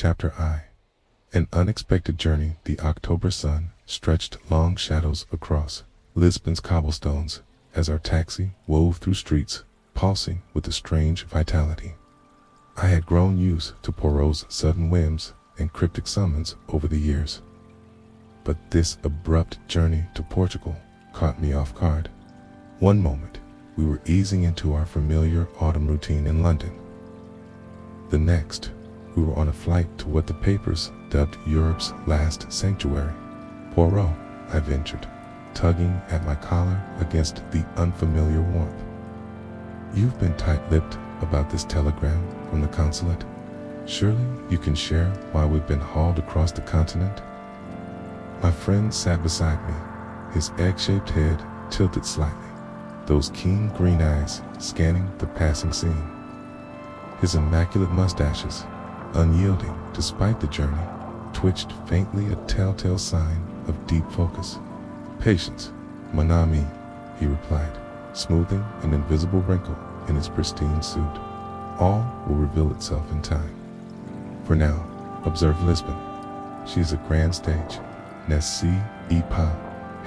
Chapter I. An unexpected journey. The October sun stretched long shadows across Lisbon's cobblestones as our taxi wove through streets pulsing with a strange vitality. I had grown used to Poirot's sudden whims and cryptic summons over the years, but this abrupt journey to Portugal caught me off guard. One moment, we were easing into our familiar autumn routine in London. The next, we were on a flight to what the papers dubbed Europe's last sanctuary. Poirot, I ventured, tugging at my collar against the unfamiliar warmth. You've been tight-lipped about this telegram from the consulate. Surely you can share why we've been hauled across the continent? My friend sat beside me, his egg-shaped head tilted slightly, those keen green eyes scanning the passing scene. His immaculate mustaches, unyielding despite the journey, twitched faintly, a telltale sign of deep focus. Patience, mon ami, he replied, smoothing an invisible wrinkle in his pristine suit. All will reveal itself in time. For now, observe Lisbon. She is a grand stage, n'est-ce pas,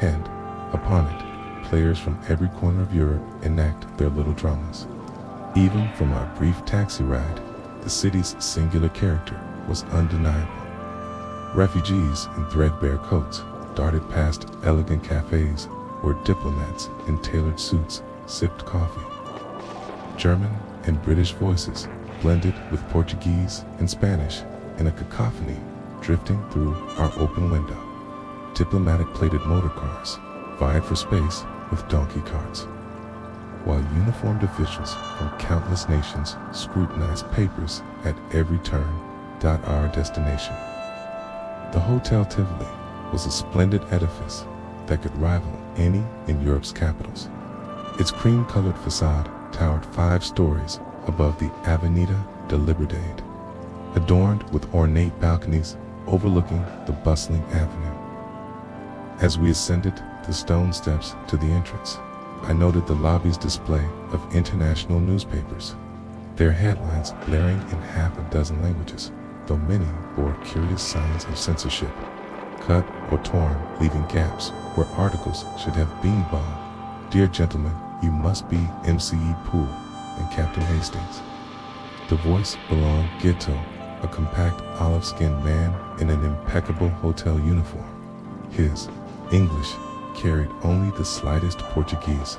and, upon it, players from every corner of Europe enact their little dramas. Even from our brief taxi ride, the city's singular character was undeniable. Refugees in threadbare coats darted past elegant cafes where diplomats in tailored suits sipped coffee. German and British voices blended with Portuguese and Spanish in a cacophony drifting through our open window. Diplomatic plated motor cars vied for space with donkey carts, while uniformed officials from countless nations scrutinized papers at every turn. Our destination. The Hotel Tivoli was a splendid edifice that could rival any in Europe's capitals. Its cream-colored facade towered 5 stories above the Avenida de Libertad, adorned with ornate balconies overlooking the bustling avenue. As we ascended the stone steps to the entrance, I noted the lobby's display of international newspapers, their headlines blaring in half a dozen languages, though many bore curious signs of censorship, cut or torn, leaving gaps where articles should have been bombed. Dear gentlemen, you must be MCE Poole and Captain Hastings. The voice belonged Gito, a compact olive-skinned man in an impeccable hotel uniform. His English carried only the slightest Portuguese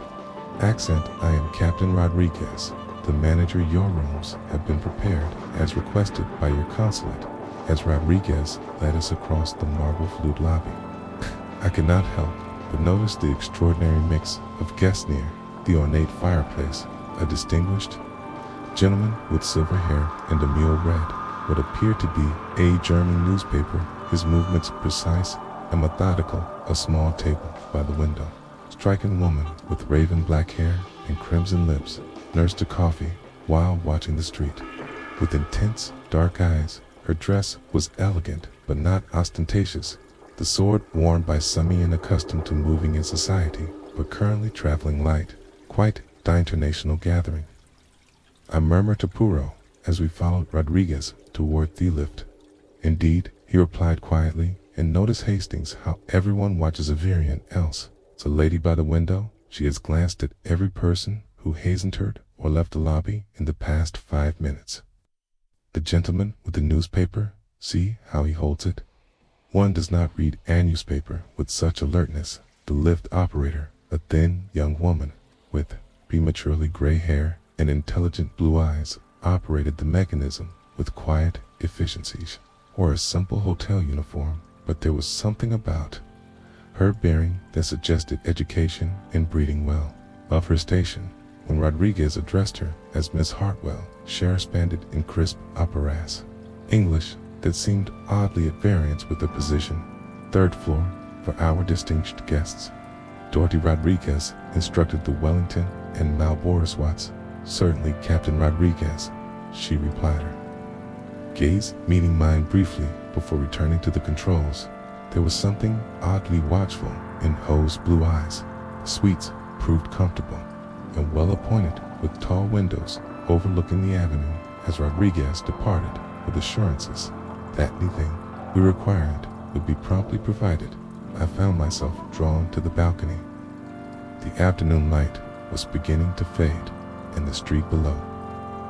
accent. I am Captain Rodriguez, the manager. Your rooms have been prepared as requested by your consulate. As Rodriguez led us across the marble-flued lobby, I could not help but notice the extraordinary mix of guests near the ornate fireplace. A distinguished gentleman with silver hair and a mule read what appeared to be a German newspaper, his movements precise and methodical. A small table by the window. Striking woman with raven black hair and crimson lips nursed a coffee while watching the street. With intense, dark eyes, her dress was elegant but not ostentatious, the sword worn by some unaccustomed to moving in society, but currently traveling light, quite the international gathering. I murmured to Poirot as we followed Rodriguez toward the lift. Indeed, he replied quietly, and notice Hastings, how everyone watches a variant else. The lady by the window, she has glanced at every person who has entered or left the lobby in the past 5 minutes. The gentleman with the newspaper, see how he holds it. One does not read a newspaper with such alertness. The lift operator, a thin young woman with prematurely gray hair and intelligent blue eyes, operated the mechanism with quiet efficiency. Or a simple hotel uniform, but there was something about her bearing that suggested education and breeding well. Of her station, when Rodriguez addressed her as Miss Hartwell, she responded in crisp operas English that seemed oddly at variance with her position. 3rd floor for our distinguished guests. Dorothy Rodriguez instructed the Wellington and Marlborough Swats. Certainly, Captain Rodriguez, she replied her gaze meeting mine briefly before returning to the controls. There was something oddly watchful in Ho's blue eyes. The suites proved comfortable and well appointed, with tall windows overlooking the avenue as Rodriguez departed with assurances that anything we required would be promptly provided, I found myself drawn to the balcony. The afternoon light was beginning to fade, and the street below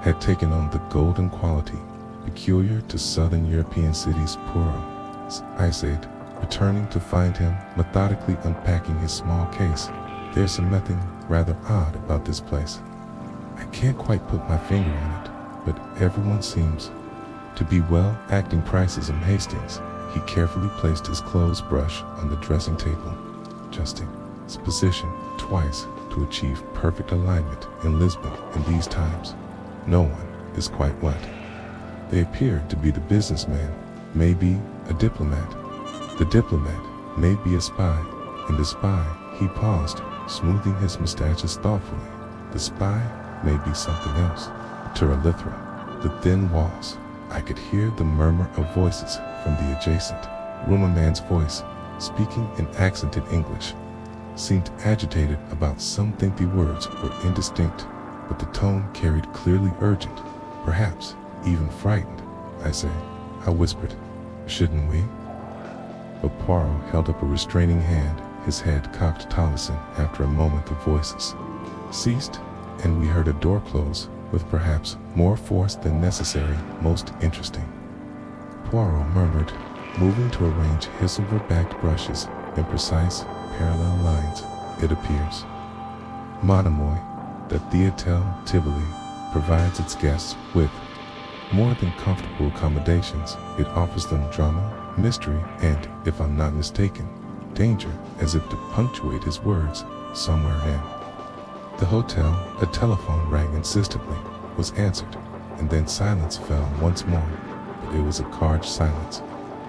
had taken on the golden quality peculiar to southern European cities. Poirot, I said, returning to find him methodically unpacking his small case. There's something rather odd about this place. I can't quite put my finger on it, but everyone seems to be well acting prices in Hastings. He carefully placed his clothes brush on the dressing table, adjusting its position twice to achieve perfect alignment. In Lisbon in these times, no one is quite what they appear to be. The businessman may be a diplomat. The diplomat may be a spy, and the spy, he paused, smoothing his mustaches thoughtfully. The spy may be something else. Terralithra, the thin walls. I could hear the murmur of voices from the adjacent room. A man's voice, speaking in accented English, seemed agitated about something. The words were indistinct, but the tone carried clearly urgent, perhaps even frightened. I whispered, "Shouldn't we?" But Poirot held up a restraining hand, his head cocked. Tolleson. After a moment the voices ceased, and we heard a door close with perhaps more force than necessary. "Most interesting," Poirot murmured, moving to arrange his silver-backed brushes in precise parallel lines. "It appears, mon ami, that the Hotel Tivoli provides its guests with more than comfortable accommodations. It offers them drama, mystery, and, if I'm not mistaken, danger." As if to punctuate his words, somewhere in the hotel a telephone rang insistently, was answered, and then silence fell once more. But it was a charged silence,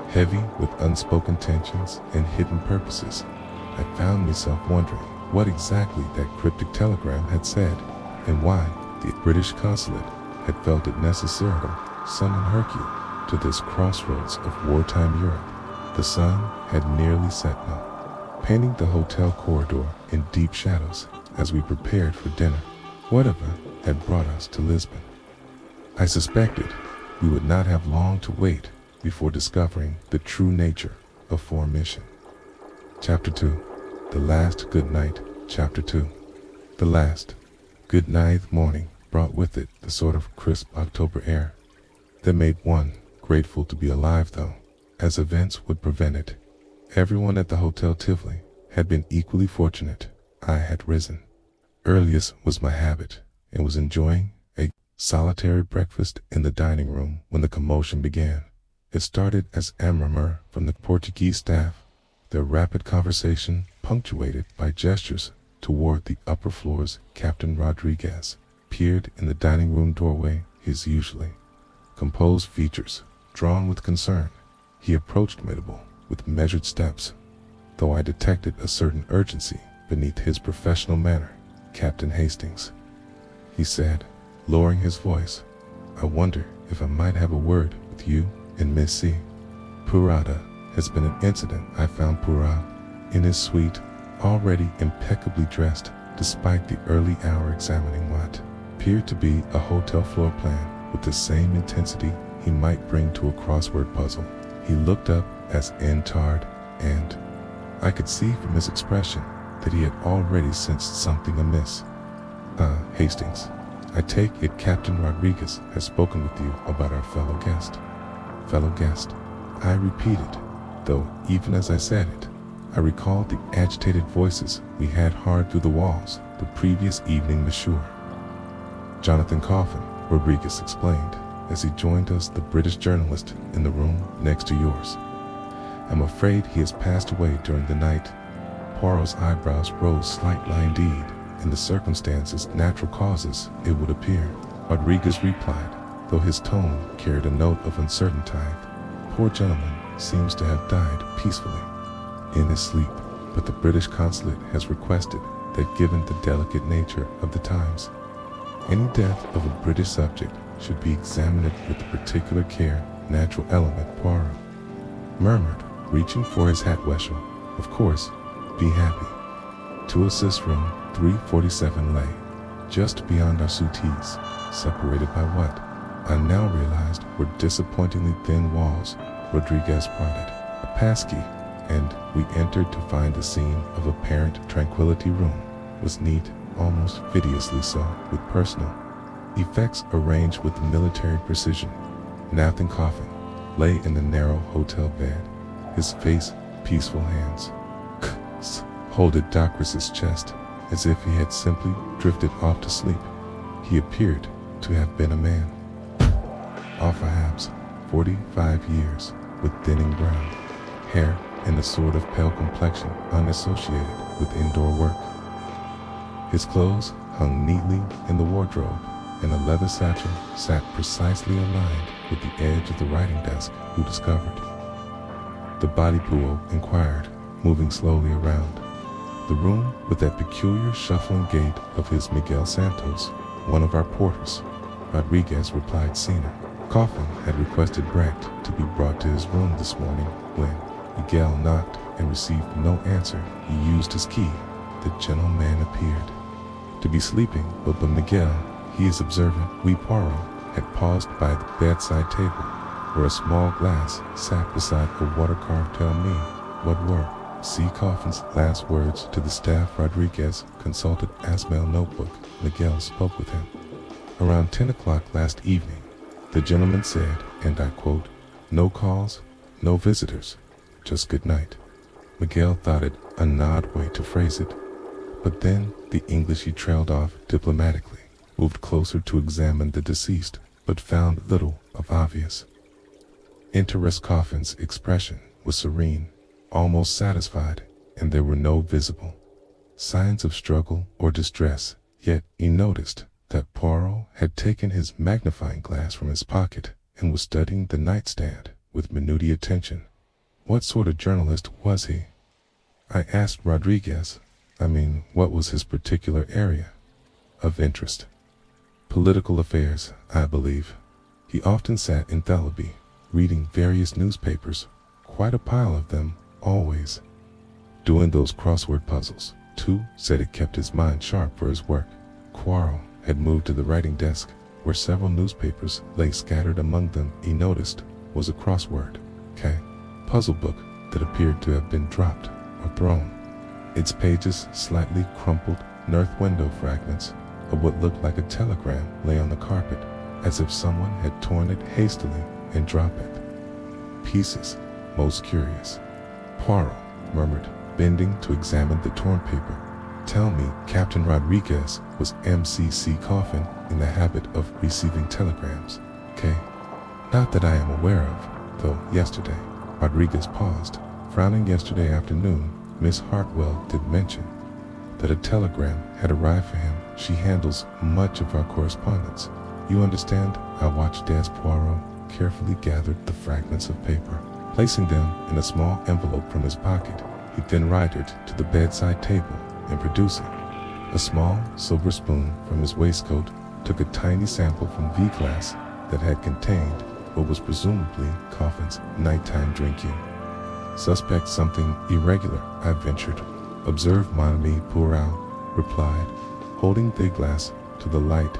heavy with unspoken tensions and hidden purposes. I found myself wondering what exactly that cryptic telegram had said, and why the British consulate had felt it necessary to summon Hercule to this crossroads of wartime Europe. The sun had nearly set now, painting the hotel corridor in deep shadows as we prepared for dinner. Whatever had brought us to Lisbon? I suspected we would not have long to wait before discovering the true nature of formation. Chapter 2. The Last Good Night. Chapter 2. The last good night morning brought with it the sort of crisp October air that made one grateful to be alive, though, as events would prevent it. Everyone at the Hotel Tivoli had been equally fortunate. I had risen early as was my habit, and was enjoying a solitary breakfast in the dining room when the commotion began. It started as a murmur from the Portuguese staff, their rapid conversation punctuated by gestures toward the upper floors. Captain Rodriguez peered in the dining room doorway, his usually composed features drawn with concern. He approached Mabel with measured steps, though I detected a certain urgency beneath his professional manner. "Captain Hastings," he said, lowering his voice, "I wonder if I might have a word with you and Miss C. Poirot. Has been an incident." I found Poirot in his suite, already impeccably dressed, despite the early hour, examining what appeared to be a hotel floor plan with the same intensity he might bring to a crossword puzzle. He looked up as entarred, and I could see from his expression that he had already sensed something amiss. Hastings, I take it Captain Rodriguez has spoken with you about our fellow guest." "Fellow guest," I repeated, though even as I said it, I recalled the agitated voices we had heard through the walls the previous evening. "Monsieur Jonathan Coffin," Rodriguez explained, as he joined us, "the British journalist in the room next to yours. I'm afraid he has passed away during the night." Poirot's eyebrows rose slightly. "Indeed, in the circumstances, natural causes, it would appear," Rodriguez replied, though his tone carried a note of uncertainty. "Poor gentleman seems to have died peacefully in his sleep, but the British consulate has requested that, given the delicate nature of the times, any death of a British subject should be examined with particular care." "Natural element," Poirot murmured, reaching for his hat. "Weshel, of course, be happy to assist." Room 347 lay just beyond our suttees, separated by what I now realized were disappointingly thin walls. Rodriguez prodded a passkey, and we entered to find the scene of apparent tranquility room was neat, almost hideously so, with personal effects arranged with military precision. Nathan Coffin lay in the narrow hotel bed, his face peaceful hands holded Docris's chest, as if he had simply drifted off to sleep. He appeared to have been a man of perhaps 45 years, with thinning brown hair and a sort of pale complexion unassociated with indoor work. His clothes hung neatly in the wardrobe, and a leather satchel sat precisely aligned with the edge of the writing desk. Who discovered the body? Poirot inquired, moving slowly around the room with that peculiar shuffling gait of his. Miguel Santos, one of our porters. Rodriguez replied. Senior Coffin had requested Brecht to be brought to his room this morning. When Miguel knocked and received no answer, he used his key. The gentleman appeared to be sleeping, but Miguel, he is observant. We Poirot had paused by the bedside table, where a small glass sat beside a water-carved. Tell me, what were C. Coffin's last words to the staff? Rodriguez consulted Asmail notebook. Miguel spoke with him around 10 o'clock last evening. The gentleman said, and I quote, "No calls, no visitors, just good night." Miguel thought it an odd way to phrase it, but then the English he trailed off diplomatically, moved closer to examine the deceased, but found little of obvious interest. Coffin's expression was serene, almost satisfied, and there were no visible signs of struggle or distress. Yet he noticed that Poirot had taken his magnifying glass from his pocket and was studying the nightstand with minute attention. What sort of journalist was he? I asked Rodriguez. What was his particular area of interest? Political affairs, I believe. He often sat in Thelby, reading various newspapers, quite a pile of them, always doing those crossword puzzles, too. Said it kept his mind sharp for his work. Poirot had moved to the writing desk, where several newspapers lay scattered among them. He noticed was a crossword puzzle book that appeared to have been dropped or thrown. Its pages, slightly crumpled north window fragments of what looked like a telegram, lay on the carpet, as if someone had torn it hastily and dropped it. Pieces, most curious. Poirot murmured, bending to examine the torn paper. Tell me, Captain Rodriguez, was M.C.C. Coffin in the habit of receiving telegrams? Not that I am aware of, though yesterday. Rodriguez paused, frowning. Yesterday afternoon, Miss Hartwell did mention that a telegram had arrived for him. She handles much of our correspondence. You understand? I watched as Poirot carefully gathered the fragments of paper, placing them in a small envelope from his pocket. He then righted to the bedside table and, producing a small silver spoon from his waistcoat, took a tiny sample from V-glass that had contained what was presumably Coffin's nighttime drinking. Suspect something irregular, I ventured. Observe, mon ami. Poirot replied, holding the glass to the light.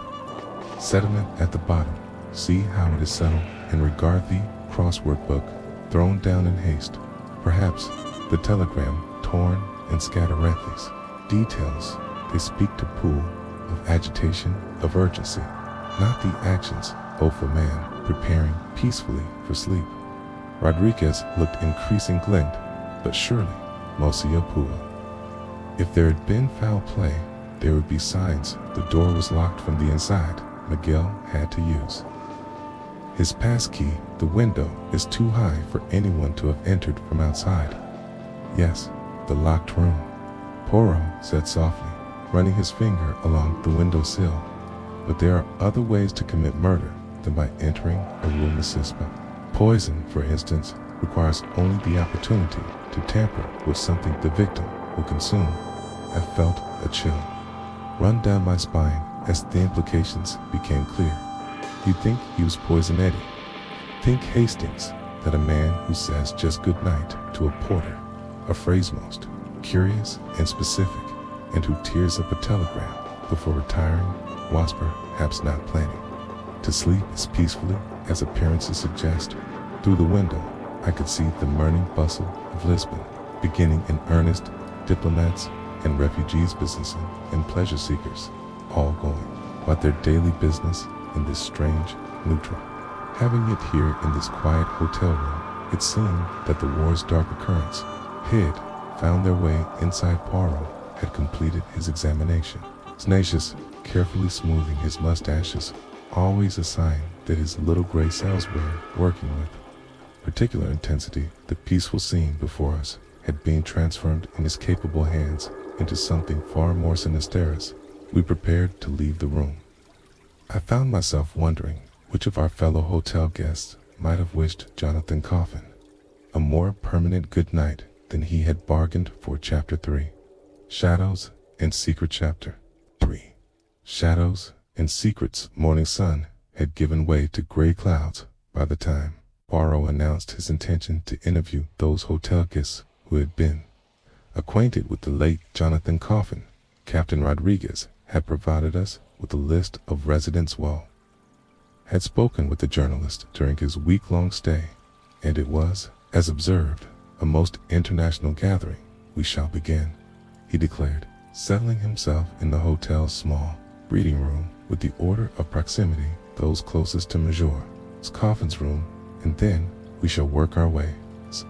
Sediment at the bottom. See how it is settled, and regard the crossword book thrown down in haste. Perhaps the telegram torn and scatteranthes. Details, they speak to pool of agitation, of urgency, not the actions of a man preparing peacefully for sleep. Rodriguez looked increasing glint, but surely, Monsieur Poirot, if there had been foul play, there would be signs. The door was locked from the inside. Miguel had to use his pass key. The window is too high for anyone to have entered from outside. Yes, the locked room, Poirot said softly, running his finger along the windowsill. But there are other ways to commit murder than by entering a room. Poison, for instance, requires only the opportunity to tamper with something the victim will consume. I felt a chill run down my spine as the implications became clear. You think he was Poison Eddie? Think Hastings, that a man who says just good night to a porter, a phrase most curious and specific, and who tears up a telegram before retiring, was perhaps not planning to sleep as peacefully as appearances suggest. Through the window, I could see the morning bustle of Lisbon, beginning in earnest, diplomats and refugees, businessmen and pleasure seekers, all going about their daily business in this strange neutral. Having it here in this quiet hotel room, it seemed that the war's dark occurrence had found their way inside. Poirot had completed his examination, tenacious, carefully smoothing his mustaches, always a sign that his little gray cells were working with particular intensity. The peaceful scene before us had been transformed in his capable hands into something far more sinister as we prepared to leave the room. I found myself wondering which of our fellow hotel guests might have wished Jonathan Coffin a more permanent good night than he had bargained for. Chapter 3. Shadows and Secret. Chapter 3. Shadows and Secrets. Morning sun had given way to gray clouds by the time Poirot announced his intention to interview those hotel guests who had been acquainted with the late Jonathan Coffin. Captain Rodriguez had provided us with a list of residents had spoken with the journalist during his week-long stay, and it was, as observed, a most international gathering. We shall begin, he declared, settling himself in the hotel's small reading room with the order of proximity, those closest to Monsieur Coffin's room, and then we shall work our way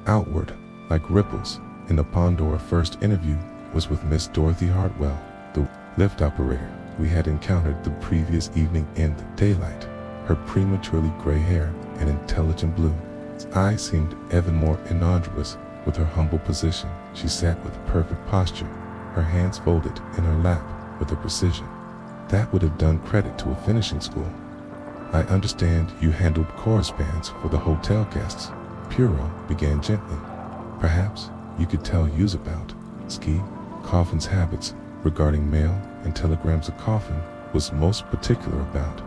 outward like ripples in the pond. Our first interview was with Miss Dorothy Hartwell, the lift operator we had encountered the previous evening in the daylight. Her prematurely gray hair and intelligent blue eyes seemed even more innocuous with her humble position. She sat with perfect posture, her hands folded in her lap with a precision that would have done credit to a finishing school. I understand you handled correspondence for the hotel guests, Poirot began gently. Perhaps you could tell us about Coffin's habits regarding mail and telegrams. A Coffin was most particular about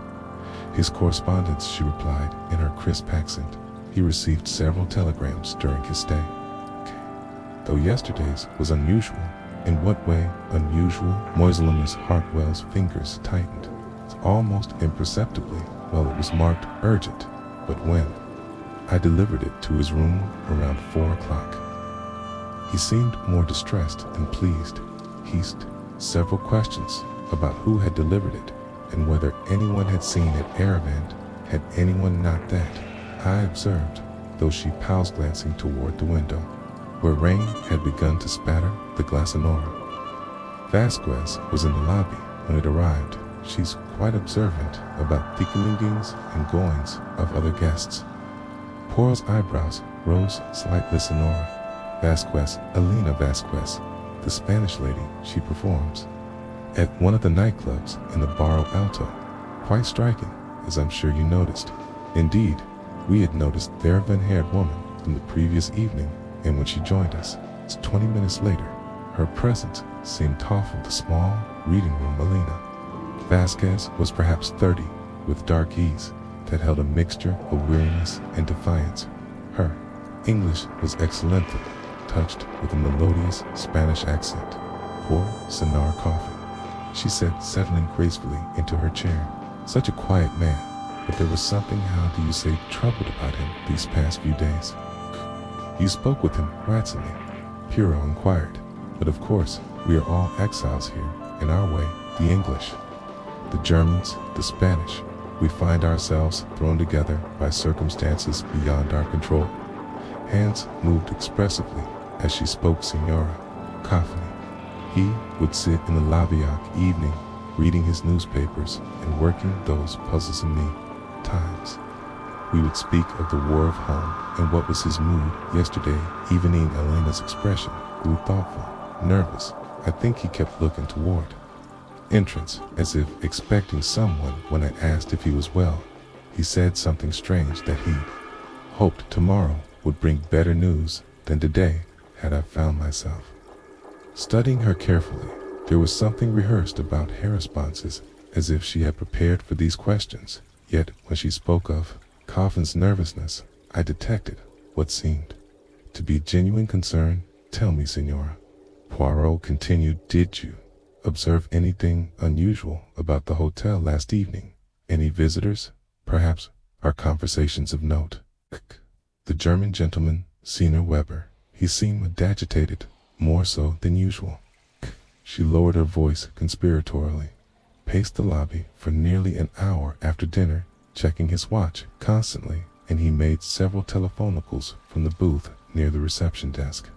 his correspondence, she replied in her crisp accent. He received several telegrams during his stay. Though yesterday's was unusual. In what way unusual? Miss Hartwell's fingers tightened, almost imperceptibly. Well, it was marked urgent, but when I delivered it to his room around 4 o'clock, he seemed more distressed than pleased. He asked several questions about who had delivered it and whether anyone had seen it Aravand. Had anyone not that? I observed, though she paused, glancing toward the window, where rain had begun to spatter the glass. Honora Vasquez was in the lobby when it arrived. She's quite observant about the comings and goings of other guests. Poirot's eyebrows rose slightly. Sonora Vasquez, Elena Vasquez, the Spanish lady. She performs at one of the nightclubs in the Barrio Alto. Quite striking, as I'm sure you noticed. Indeed, we had noticed the fair-haired woman from the previous evening, and when she joined us, 20 minutes later, her presence seemed to awful the small reading room. Elena Vasquez was perhaps 30, with dark eyes that held a mixture of weariness and defiance. Her English was excellently touched with a melodious Spanish accent. Poor Senor Coffin, she said, settling gracefully into her chair. Such a quiet man, but there was something, how do you say, troubled about him these past few days. You spoke with him, ransomly? Poirot inquired. But of course, we are all exiles here, in our way, the English, the Germans, the Spanish. We find ourselves thrown together by circumstances beyond our control. Hands moved expressively as she spoke. Signora Coffin. He would sit in the lobby evening, reading his newspapers and working those puzzlesome times. We would speak of the war of home and what was his mood yesterday evening. Elena's expression grew thoughtful, nervous. I think he kept looking toward entrance as if expecting someone. When I asked if he was well, he said something strange, that he hoped tomorrow would bring better news than today. Had I found myself studying her carefully. There was something rehearsed about her responses, as if she had prepared for these questions. Yet when she spoke of Coffin's nervousness, I detected what seemed to be genuine concern. Tell me, Signora, Poirot continued, did you observe anything unusual about the hotel last evening? Any visitors? Perhaps our conversations of note. The German gentleman, Senior Weber, he seemed agitated, more so than usual. She lowered her voice conspiratorially, paced the lobby for nearly an hour after dinner, checking his watch constantly, and he made several telephonicals from the booth near the reception desk.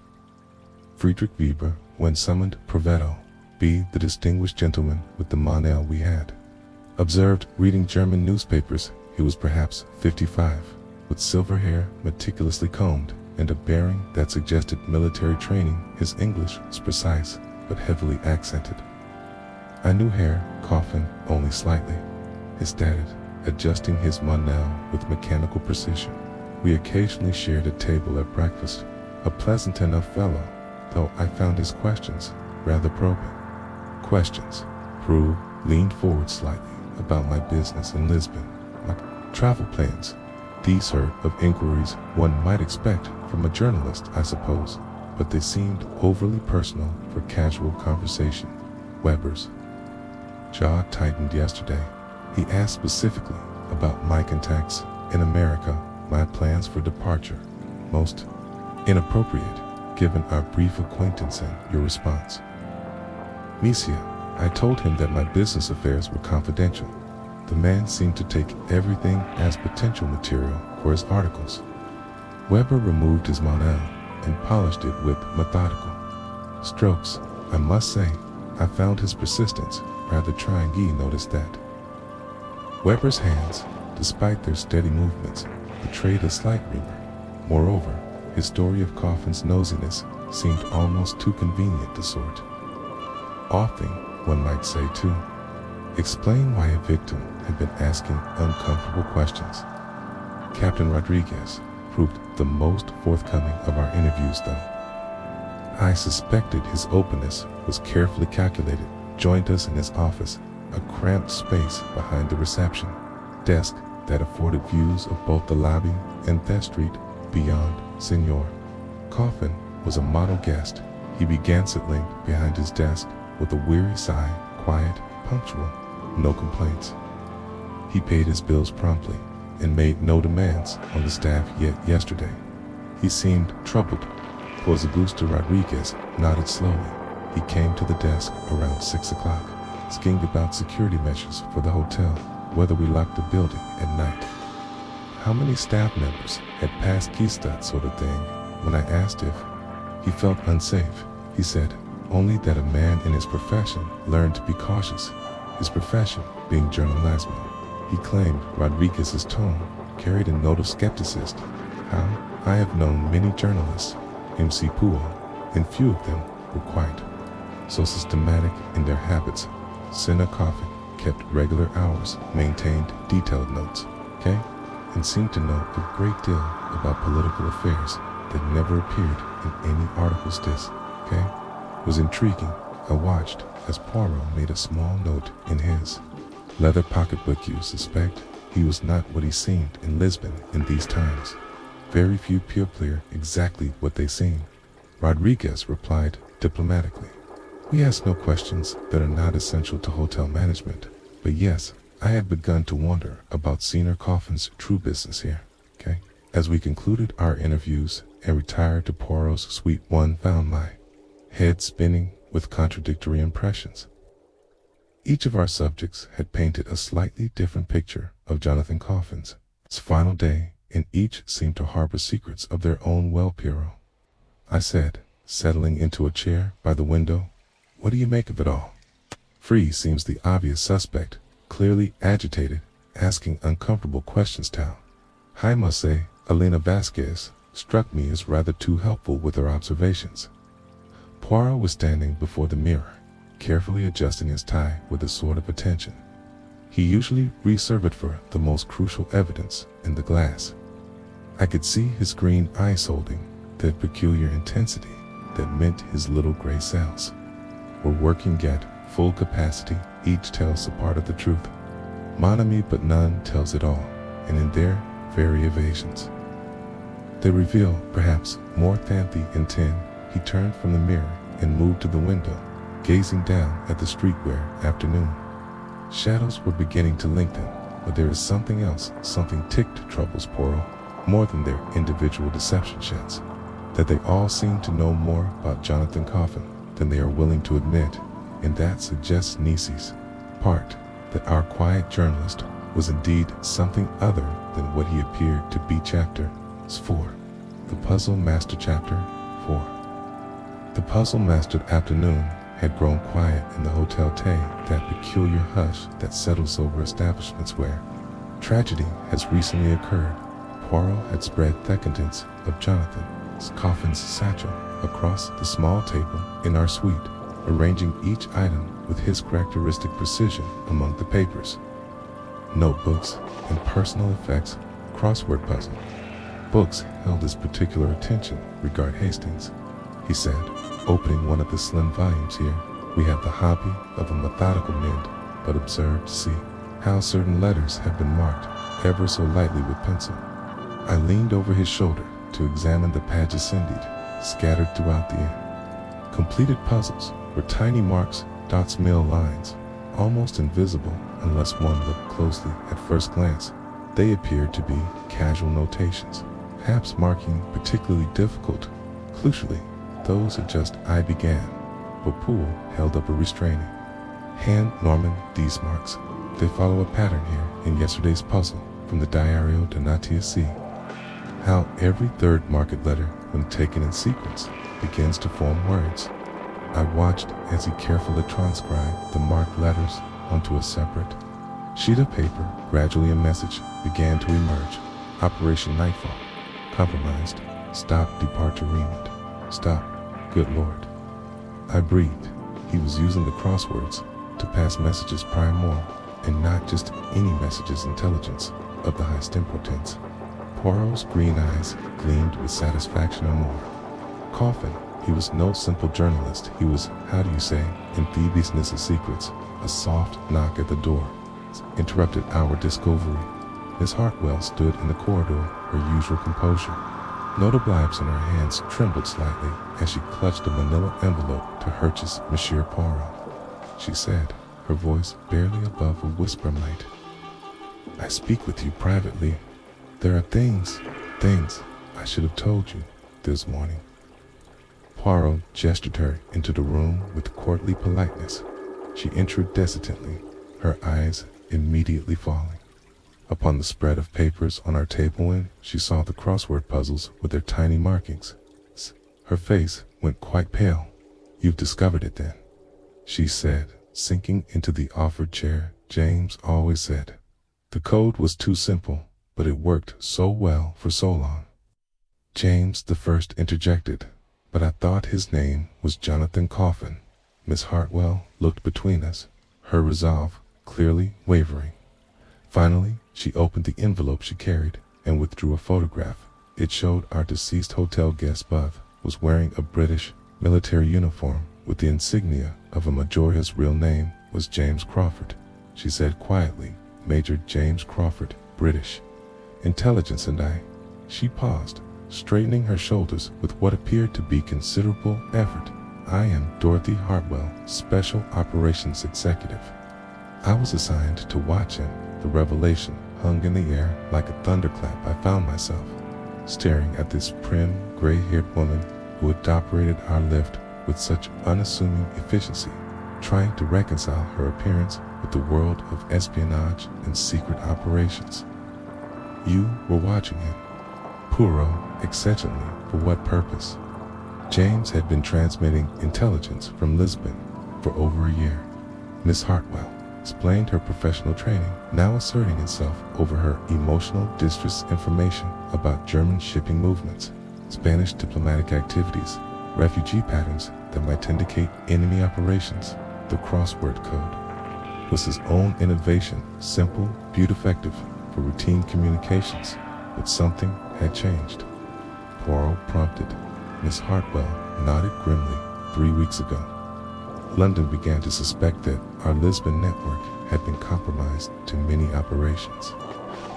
Friedrich Weber, when summoned, Provetto, be the distinguished gentleman with the Monel we had. Observed reading German newspapers, he was perhaps 55, with silver hair meticulously combed and a bearing that suggested military training. His English was precise, but heavily accented. I knew Herr Coffin only slightly. He stated, adjusting his Monel with mechanical precision. We occasionally shared a table at breakfast, a pleasant enough fellow, though I found his questions rather probing. Questions. Prue leaned forward slightly about my business in Lisbon, my travel plans. These sort of inquiries one might expect from a journalist, I suppose, but they seemed overly personal for casual conversation. Weber's jaw tightened yesterday. He asked specifically about my contacts in America, my plans for departure. Most inappropriate, given our brief acquaintance and your response. Monsieur, I told him that my business affairs were confidential. The man seemed to take everything as potential material for his articles. Weber removed his Monel and polished it with methodical strokes. I must say, I found his persistence rather trying. He noticed that. Weber's hands, despite their steady movements, betrayed a slight rumor. Moreover, his story of Coffin's nosiness seemed almost too convenient to sort. Offing, one might say too. Explain why a victim had been asking uncomfortable questions. Captain Rodriguez proved the most forthcoming of our interviews, though. I suspected his openness was carefully calculated. Joined us in his office, a cramped space behind the reception desk that afforded views of both the lobby and that street beyond. Senor Coffin was a model guest. He began settling behind his desk with a weary sigh, quiet, punctual, no complaints. He paid his bills promptly and made no demands on the staff yet yesterday. He seemed troubled. Augusto Rodriguez nodded slowly. He came to the desk around 6 o'clock, schemed about security measures for the hotel, whether we locked the building at night. How many staff members had passed keys, that sort of thing. When I asked if he felt unsafe, he said only that a man in his profession learned to be cautious, his profession being journalism. He claimed Rodriguez's tone carried a note of skepticism. How? I have known many journalists, MC Puo, and few of them were quite so systematic in their habits. Senor Coffin kept regular hours, maintained detailed notes, and seemed to know a great deal about political affairs that never appeared in any articles. This, was intriguing. I watched as Poirot made a small note in his leather pocketbook. You suspect he was not what he seemed in Lisbon in these times. Very few people are exactly what they seem. Rodriguez replied diplomatically. We ask no questions that are not essential to hotel management. But yes, I had begun to wonder about Senior Coffin's true business here. As we concluded our interviews and retired to Poirot's suite, one found my head spinning with contradictory impressions. Each of our subjects had painted a slightly different picture of Jonathan Coffin's final day, and each seemed to harbor secrets of their own. Well, Poirot, I said, settling into a chair by the window, what do you make of it all? Free seems the obvious suspect, clearly agitated, asking uncomfortable questions. I must say, Elena Vasquez struck me as rather too helpful with her observations. Poirot was standing before the mirror, carefully adjusting his tie with a sort of attention. He usually reserved for the most crucial evidence in the glass. I could see his green eyes holding that peculiar intensity that meant his little gray cells were working at full capacity. Each tells a part of the truth, mon ami, but none tells it all, and in their very evasions they reveal perhaps more than the intent. He turned from the mirror and moved to the window, gazing down at the street where afternoon shadows were beginning to lengthen. But there is something else, something ticked troubles Poirot, more than their individual deception sheds. That they all seem to know more about Jonathan Coffin than they are willing to admit, and that suggests Nisi's part, that our quiet journalist was indeed something other than what he appeared to be. Chapter 4. The Puzzle Master. Chapter 4. The puzzle mastered afternoon had grown quiet in the Hotel Tay, that peculiar hush that settles over establishments where tragedy has recently occurred. Poirot had spread contents of Jonathan Coffin's satchel across the small table in our suite, arranging each item with his characteristic precision among the papers, notebooks, and personal effects. Crossword puzzle. Books held his particular attention. Regard Hastings, he said, opening one of the slim volumes. Here we have the hobby of a methodical mend, but observe, see how certain letters have been marked ever so lightly with pencil. I leaned over his shoulder to examine the pages indeed scattered throughout the inn. Completed puzzles were tiny marks, dots, mill lines, almost invisible unless one looked closely at first glance. They appeared to be casual notations, perhaps marking particularly difficult. Crucially, those had just I began, but Poole held up a restraining hand. Norman, these marks, they follow a pattern here in yesterday's puzzle from the Diario de Natia. See how every third marked letter, when taken in sequence, begins to form words. I watched as he carefully transcribed the marked letters onto a separate sheet of paper. Gradually a message began to emerge. Operation Nightfall. Compromised. Stop departure Raymond. Stop. Good Lord. I breathed. He was using the crosswords to pass messages primordial, and not just any messages. Intelligence of the highest importance. Poirot's green eyes gleamed with satisfaction and more. Coffin, he was no simple journalist. He was, how do you say, amphibious of secrets. A soft knock at the door interrupted our discovery. Miss Hartwell stood in the corridor, her usual composure. Notable items in her hands trembled slightly as she clutched a manila envelope to Hercule Monsieur Poirot. She said, her voice barely above a whisper might, I speak with you privately. There are things I should have told you this morning. Poirot gestured her into the room with courtly politeness. She entered hesitantly, her eyes immediately falling upon the spread of papers on our table. When she saw the crossword puzzles with their tiny markings, her face went quite pale. You've discovered it then, she said, sinking into the offered chair. James always said the code was too simple, but it worked so well for so long. James the first interjected, but I thought his name was Jonathan Coffin. Miss Hartwell looked between us, her resolve clearly wavering. Finally, she opened the envelope she carried and withdrew a photograph. It showed our deceased hotel guest. Buff was wearing a British military uniform with the insignia of a major. His real name was James Crawford, she said quietly. Major James Crawford, British Intelligence. And I. She paused, straightening her shoulders with what appeared to be considerable effort. I am Dorothy Hartwell, Special Operations Executive. I was assigned to watch him. The revelation hung in the air like a thunderclap. I found myself staring at this prim, gray-haired woman who had operated our lift with such unassuming efficiency, trying to reconcile her appearance with the world of espionage and secret operations. You were watching him. Poirot, exceptionally, for what purpose? James had been transmitting intelligence from Lisbon for over a year. Miss Hartwell explained her professional training, now asserting itself over her emotional distress. Information about German shipping movements, Spanish diplomatic activities, refugee patterns that might indicate enemy operations. The crossword code was his own innovation, simple, beautiful, effective for routine communications, but something had changed. Poirot prompted. Miss Hartwell nodded grimly. 3 weeks ago, London began to suspect that our Lisbon network had been compromised to many operations.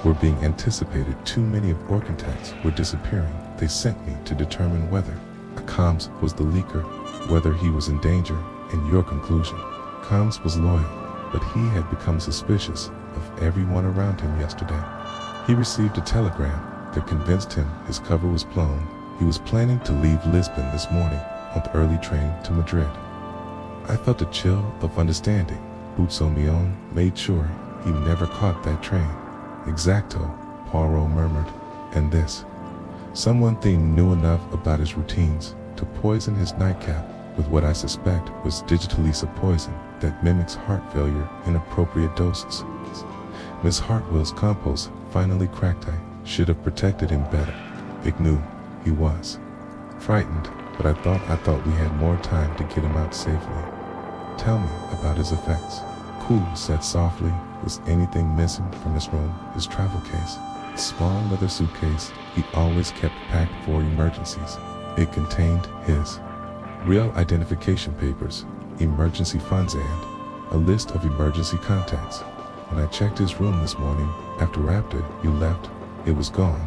Were being anticipated. Too many of our contacts were disappearing. They sent me to determine whether Combs was the leaker, whether he was in danger, and your conclusion. Combs was loyal, but he had become suspicious. of everyone around him yesterday. He received a telegram that convinced him his cover was blown. He was planning to leave Lisbon this morning on the early train to Madrid. I felt a chill of understanding. Boots-o'-Mion made sure he never caught that train. Exacto, Poirot murmured. And this. Someone knew enough about his routines to poison his nightcap with what I suspect was digitalysa poison that mimics heart failure in appropriate doses. Miss Hartwell's compost finally cracked. I should have protected him better. Vic knew he was frightened, but I thought we had more time to get him out safely. Tell me about his effects. Cool said softly. Was anything missing from his room? His travel case. A small leather suitcase he always kept packed for emergencies. It contained his real identification papers, emergency funds, and a list of emergency contacts. When I checked his room this morning, after you left, it was gone,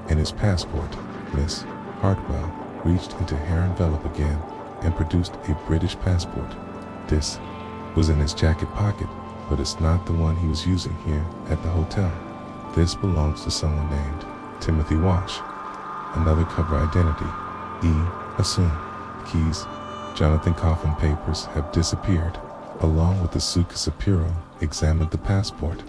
and his passport. Miss Hartwell reached into her envelope again and produced a British passport. This was in his jacket pocket, but it's not the one he was using here at the hotel. This belongs to someone named Timothy Walsh. Another cover identity. Assume. Keys. Jonathan Coffin papers have disappeared. Along with the suitcase, Poirot examined the passport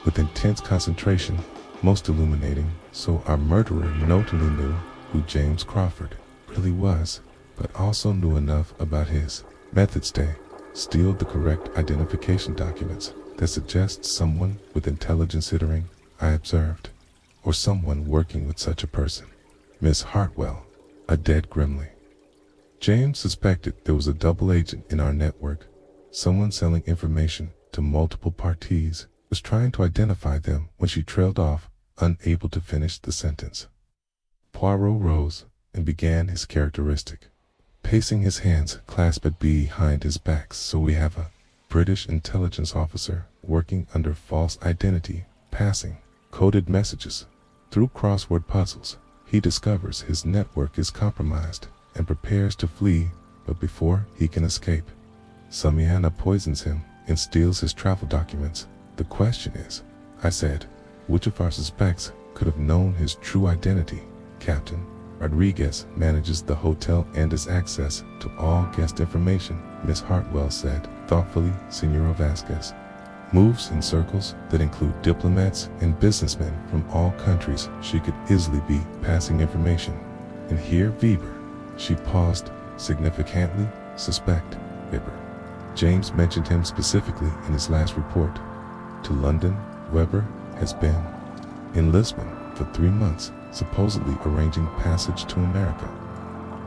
with intense concentration, most illuminating, so our murderer not only knew who James Crawford really was, but also knew enough about his methods to steal the correct identification documents that suggest someone with intelligence considering I observed, or someone working with such a person. Miss Hartwell, a dead grimly. James suspected there was a double agent in our network, someone selling information to multiple parties, was trying to identify them when she trailed off, unable to finish the sentence. Poirot rose and began his characteristic, pacing his hands clasped behind his back. So we have a British intelligence officer working under false identity, passing coded messages through crossword puzzles. He discovers his network is compromised and prepares to flee, but before he can escape, Samiana poisons him and steals his travel documents. The question is, I said, which of our suspects could have known his true identity? Captain Rodriguez manages the hotel and has access to all guest information, Miss Hartwell said thoughtfully. Senora Vasquez moves in circles that include diplomats and businessmen from all countries. She could easily be passing information. And here Weber. She paused significantly. Suspect Weber. James mentioned him specifically in his last report to London. Weber has been in Lisbon for 3 months, supposedly arranging passage to America,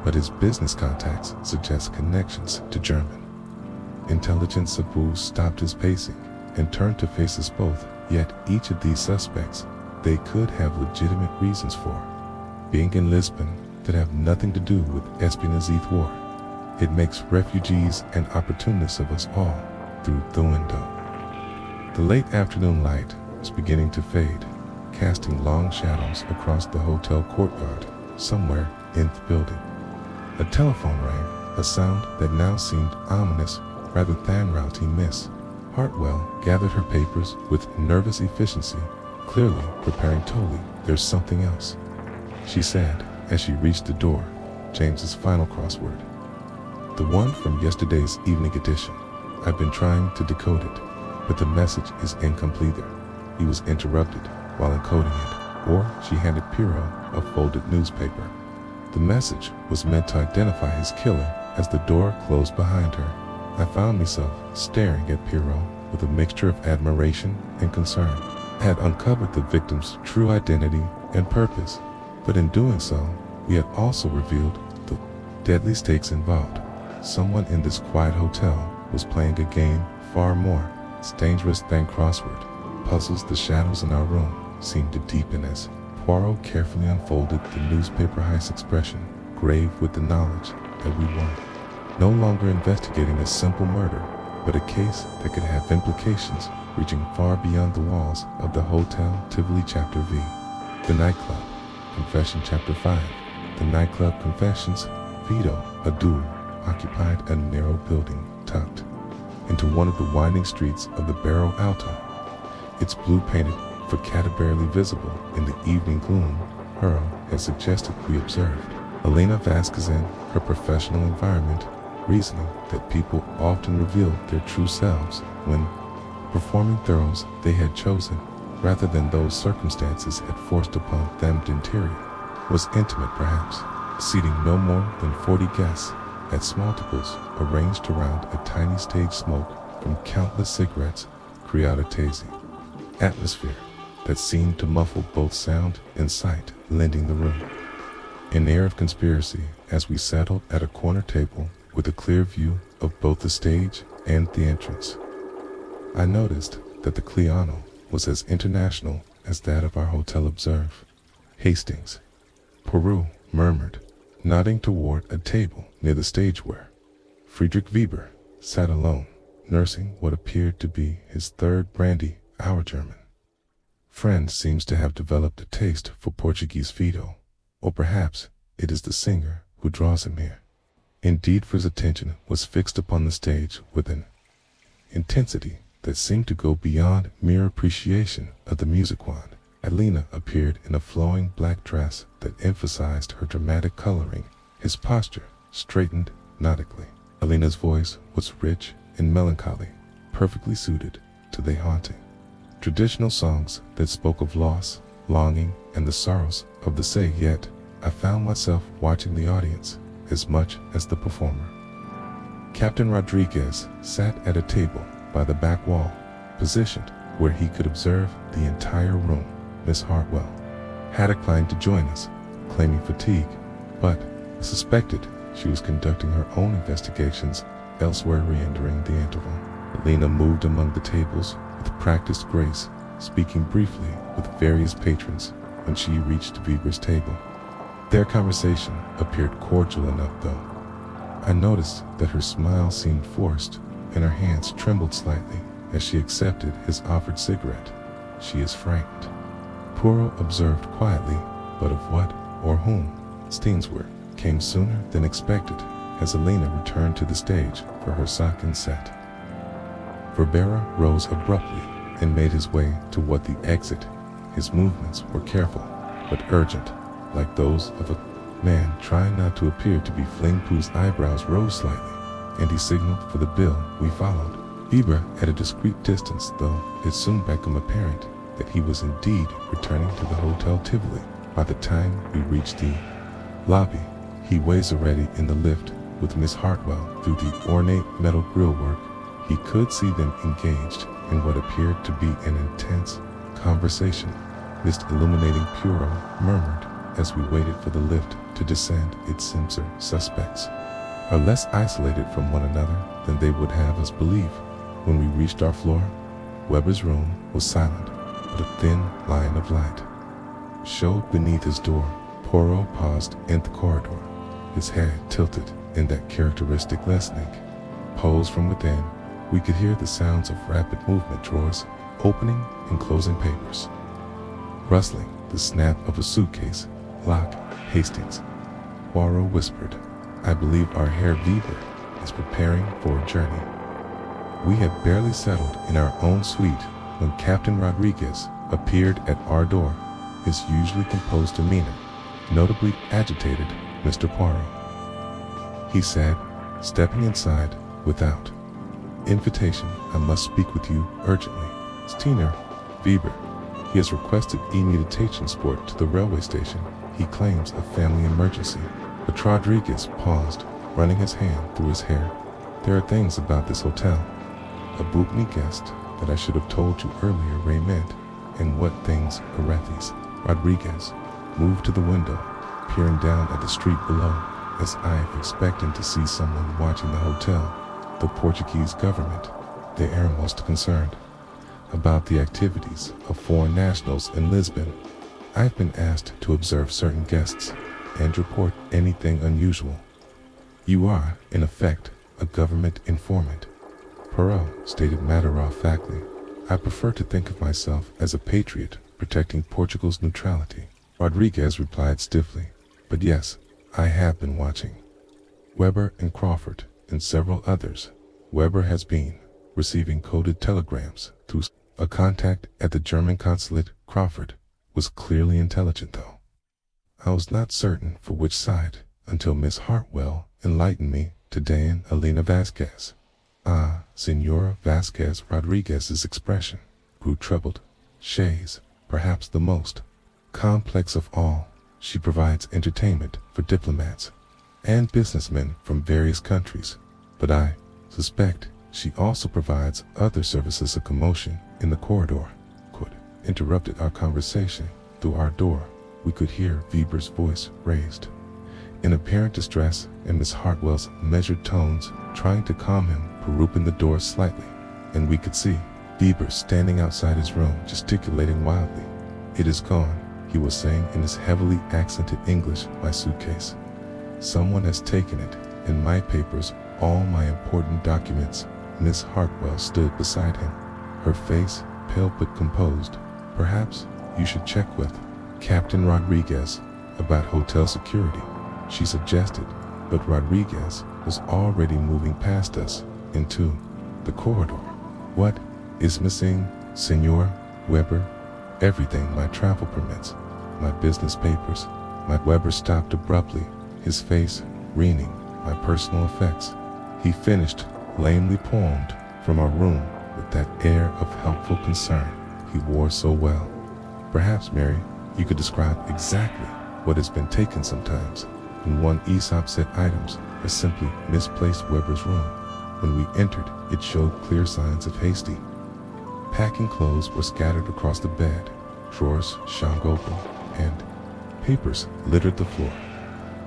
but his business contacts suggest connections to German intelligence. Sabu stopped his pacing and turned to face us both. Yet each of these suspects they could have legitimate reasons for being in Lisbon that have nothing to do with espionage war. It makes refugees and opportunists of us all through the window. The late afternoon light was beginning to fade, casting long shadows across the hotel courtyard somewhere in the building. A telephone rang, a sound that now seemed ominous rather than routine. Miss Hartwell gathered her papers with nervous efficiency, clearly preparing. Totally, there's something else, she said as she reached the door. James's final crossword. The one from yesterday's evening edition. I've been trying to decode it, but the message is incomplete. He was interrupted while encoding it, or she handed Poirot a folded newspaper. The message was meant to identify his killer. As the door closed behind her, I found myself staring at Poirot with a mixture of admiration and concern. I had uncovered the victim's true identity and purpose, but in doing so, we had also revealed the deadly stakes involved. Someone in this quiet hotel was playing a game far more dangerous than crossword puzzles. The shadows in our room seemed to deepen as Poirot carefully unfolded the newspaper. His expression grave with the knowledge that we were no longer investigating a simple murder, but a case that could have implications reaching far beyond the walls of the Hotel Tivoli. Chapter V. The Nightclub Confession. Chapter 5. The Nightclub Confessions. Vito, a duel, occupied a narrow building tucked into one of the winding streets of the Barrio Alto. its blue painted, facade barely visible in the evening gloom. Poirot had suggested we observed Elena Vasquez in her professional environment, reasoning that people often revealed their true selves when performing throws they had chosen, rather than those circumstances had forced upon them. The interior was intimate, perhaps, seating no more than 40 guests at small tables arranged around a tiny stage. Smoke from countless cigarettes created a hazy atmosphere that seemed to muffle both sound and sight, lending the room an air of conspiracy. As we settled at a corner table with a clear view of both the stage and the entrance, I noticed that the Cliano was as international as that of our hotel. Observe Hastings, Poirot murmured, nodding toward a table near the stage where Friedrich Weber sat alone, nursing what appeared to be his third brandy. Our German friend seems to have developed a taste for Portuguese fido, or perhaps it is the singer who draws him here. Indeed, for his attention was fixed upon the stage with an intensity that seemed to go beyond mere appreciation of the music wand. Elena appeared in a flowing black dress that emphasized her dramatic coloring. His posture straightened nautically. Elena's voice was rich and melancholy, perfectly suited to the haunting traditional songs that spoke of loss, longing, and the sorrows of the sea. Yet I found myself watching the audience as much as the performer. Captain Rodriguez sat at a table by the back wall, positioned where he could observe the entire room. Miss Hartwell had declined to join us, claiming fatigue, but suspected she was conducting her own investigations elsewhere. Re-entering the interval, Elena moved among the tables with practiced grace, speaking briefly with various patrons. When she reached Weber's table, their conversation appeared cordial enough, though I noticed that her smile seemed forced and her hands trembled slightly as she accepted his offered cigarette. She is frightened, Poirot observed quietly, but of what or whom? Stingsworth came sooner than expected as Elena returned to the stage for her second set. Verbera rose abruptly and made his way toward the exit. His movements were careful, but urgent, like those of a man trying not to appear to be fleeing. Pooh's eyebrows rose slightly, and he signaled for the bill. We followed. Weber at a discreet distance, though it soon became apparent that he was indeed returning to the Hotel Tivoli. By the time we reached the lobby, he was already in the lift with Miss Hartwell. Through the ornate metal grillwork, he could see them engaged in what appeared to be an intense conversation. Mist illuminating Poirot murmured as we waited for the lift to descend. Its sensor suspects are less isolated from one another than they would have us believe. When we reached our floor, Weber's room was silent, but a thin line of light showed beneath his door. Poirot paused in the corridor, his head tilted in that characteristic listening pose. From within, we could hear the sounds of rapid movement, drawers opening and closing, papers rustling, the snap of a suitcase lock. Hastings, Poirot whispered, I believe our Herr Weber is preparing for a journey. We had barely settled in our own suite when Captain Rodriguez appeared at our door, his usually composed demeanor notably agitated. Mr. Poirot, he said, stepping inside. Without invitation, I must speak with you urgently. Steiner Weber. He has requested immediate transport to the railway station. He claims a family emergency. But Rodriguez paused, running his hand through his hair. There are things about this hotel. A bookme guest that I should have told you earlier. Raymond. And what things? Arethes. Rodriguez moved to the window, peering down at the street below, as if expecting to see someone watching the hotel. The Portuguese government, they are most concerned about the activities of foreign nationals in Lisbon. I've been asked to observe certain guests and report anything unusual. You are, in effect, a government informant, Poirot stated matter-of-factly. I prefer to think of myself as a patriot protecting Portugal's neutrality. Rodriguez replied stiffly, but yes, I have been watching Weber and Crawford and several others. Weber has been receiving coded telegrams through A contact at the German consulate, Crawford, was clearly intelligent though. I was not certain for which side until Miss Hartwell enlightened me to Dan Elena Vasquez. Ah, Senora Vasquez Rodriguez's expression grew troubled. Shades, perhaps the most complex of all. She provides entertainment for diplomats and businessmen from various countries, but I suspect she also provides other services. A commotion in the corridor interrupted our conversation. Through our door, we could hear Weber's voice raised in apparent distress and Miss Hartwell's measured tones trying to calm him. Opened the door slightly, and we could see Weber standing outside his room gesticulating wildly. "It is gone," he was saying in his heavily accented English. "My suitcase. Someone has taken it, and my papers, all my important documents." Miss Hartwell stood beside him, her face pale but composed. "Perhaps you should check with Captain Rodriguez about hotel security," she suggested, but Rodriguez was already moving past us into the corridor. "What is missing, Senor Weber?" "Everything. My travel permits, my business papers." Weber stopped abruptly, his face wreathing. "My personal effects," he finished, lamely poemed from our room with that air of helpful concern he wore so well. "Perhaps, Mary, you could describe exactly what has been taken. Sometimes, when one Aesop said items are simply misplaced." Weber's room, when we entered, it showed clear signs of hasty packing. Clothes were scattered across the bed, drawers shone open, and papers littered the floor.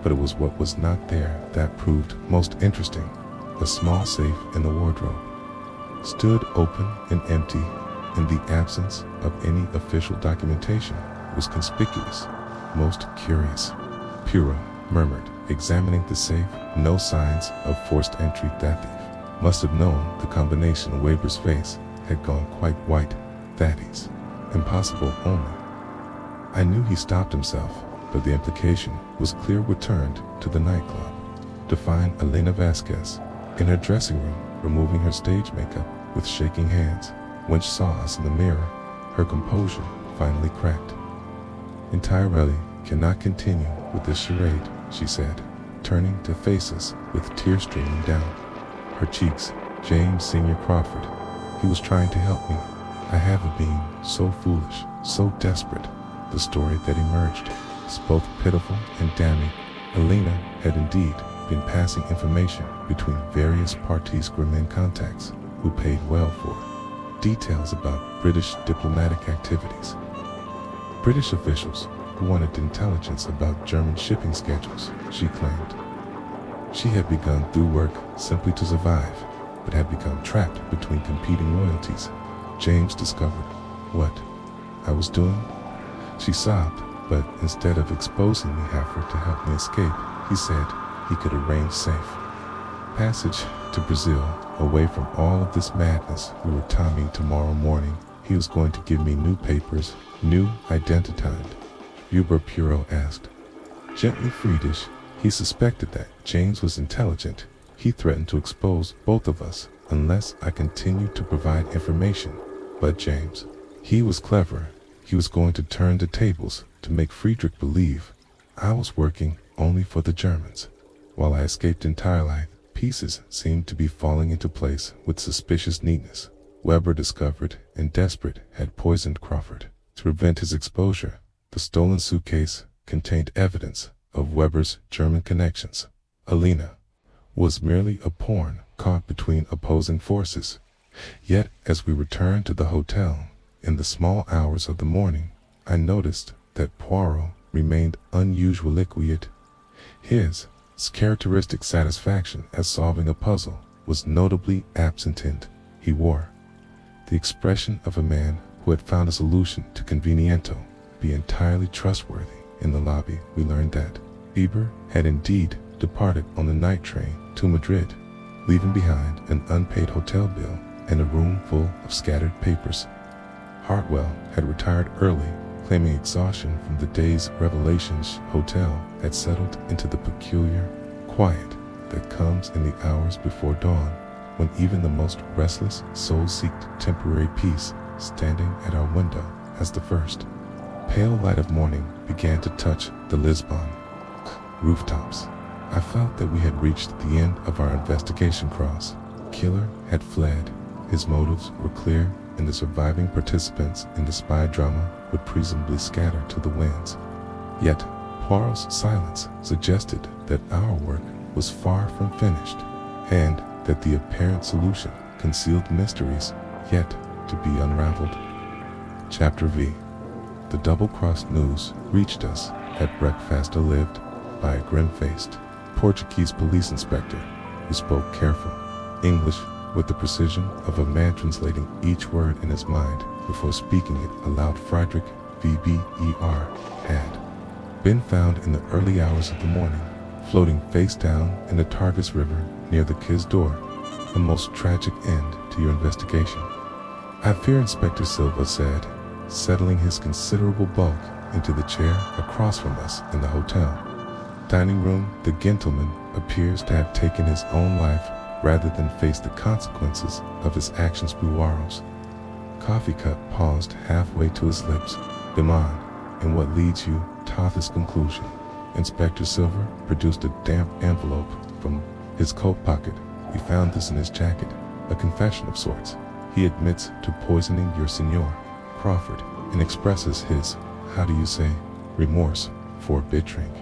But it was what was not there that proved most interesting. A small safe in the wardrobe stood open and empty, and the absence of any official documentation was conspicuous. "Most curious," Poirot murmured, examining the safe. "No signs of forced entry. That thief must have known the combination." Weber's face had gone quite white. "That is impossible." Only I knew he stopped himself, but the implication was clear. We turned to the nightclub to find Elena Vasquez in her dressing room, removing her stage makeup with shaking hands. When she saw us in the mirror, her composure finally cracked. "Entirely cannot continue with this charade," she said, turning to face us with tears streaming down her cheeks. "James Senior Crawford, he was trying to help me. I have been so foolish, so desperate." The story that emerged was both pitiful and damning. Elena had indeed been passing information between various parties, Grumman contacts who paid well for details about British diplomatic activities, British officials who wanted intelligence about German shipping schedules. She claimed she had begun through work simply to survive, but had become trapped between competing loyalties. James discovered what I was doing. She sobbed, but instead of exposing me half to help me escape, he said he could arrange safe passage to Brazil, away from all of this madness. We were timing tomorrow morning. He was going to give me new papers, new identified. Hubert Poirot asked, gently Friedish. He suspected that James was intelligent. He threatened to expose both of us unless I continued to provide information. But James, he was clever. He was going to turn the tables to make Friedrich believe I was working only for the Germans. While I escaped entirely, pieces seemed to be falling into place with suspicious neatness. Weber discovered and desperate had poisoned Crawford to prevent his exposure. The stolen suitcase contained evidence of Weber's German connections. Elena was merely a pawn caught between opposing forces. Yet as we returned to the hotel in the small hours of the morning, I noticed that Poirot remained unusually quiet. His characteristic satisfaction at solving a puzzle was notably absent. He wore the expression of a man who had found a solution to conveniento be entirely trustworthy. In the lobby, we learned that Weber had indeed departed on the night train to Madrid, leaving behind an unpaid hotel bill and a room full of scattered papers. Hartwell had retired early, claiming exhaustion from the day's revelations. Hotel had settled into the peculiar quiet that comes in the hours before dawn, when even the most restless souls seek temporary peace. standing at our window as the first pale light of morning began to touch the Lisbon rooftops. I felt that we had reached the end of our investigation. Cross killer had fled. His motives were clear, and the surviving participants in the spy drama would presumably scatter to the winds. Yet, Poirot's silence suggested that our work was far from finished, and that the apparent solution concealed mysteries yet to be unraveled. Chapter V. The double-crossed news reached us at breakfast, delivered by a grim-faced Portuguese police inspector who spoke careful English with the precision of a man translating each word in his mind before speaking it aloud. Friedrich Weber had been found in the early hours of the morning, floating face down in the Targus River near the Kiz door. A most tragic end to your investigation, I fear, Inspector Silva said, settling his considerable bulk into the chair across from us in the hotel dining room. The gentleman appears to have taken his own life rather than face the consequences of his actions. Poirot's coffee cup paused halfway to his lips. Demand, and what leads you to this conclusion? Inspector Silver produced a damp envelope from his coat pocket. We found this in his jacket, a confession of sorts. He admits to poisoning your Signor Crawford and expresses his, how do you say, remorse for betraying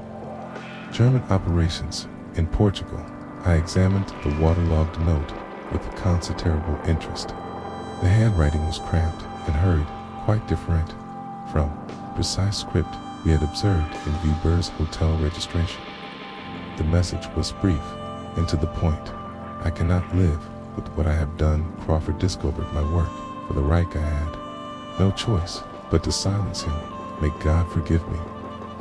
German operations in Portugal. I examined the waterlogged note with considerable interest. The handwriting was cramped and hurried, quite different from precise script we had observed in Weber's hotel registration. The message was brief and to the point. I cannot live with what I have done. Crawford discovered my work for the Reich. I had no choice but to silence him. May God forgive me.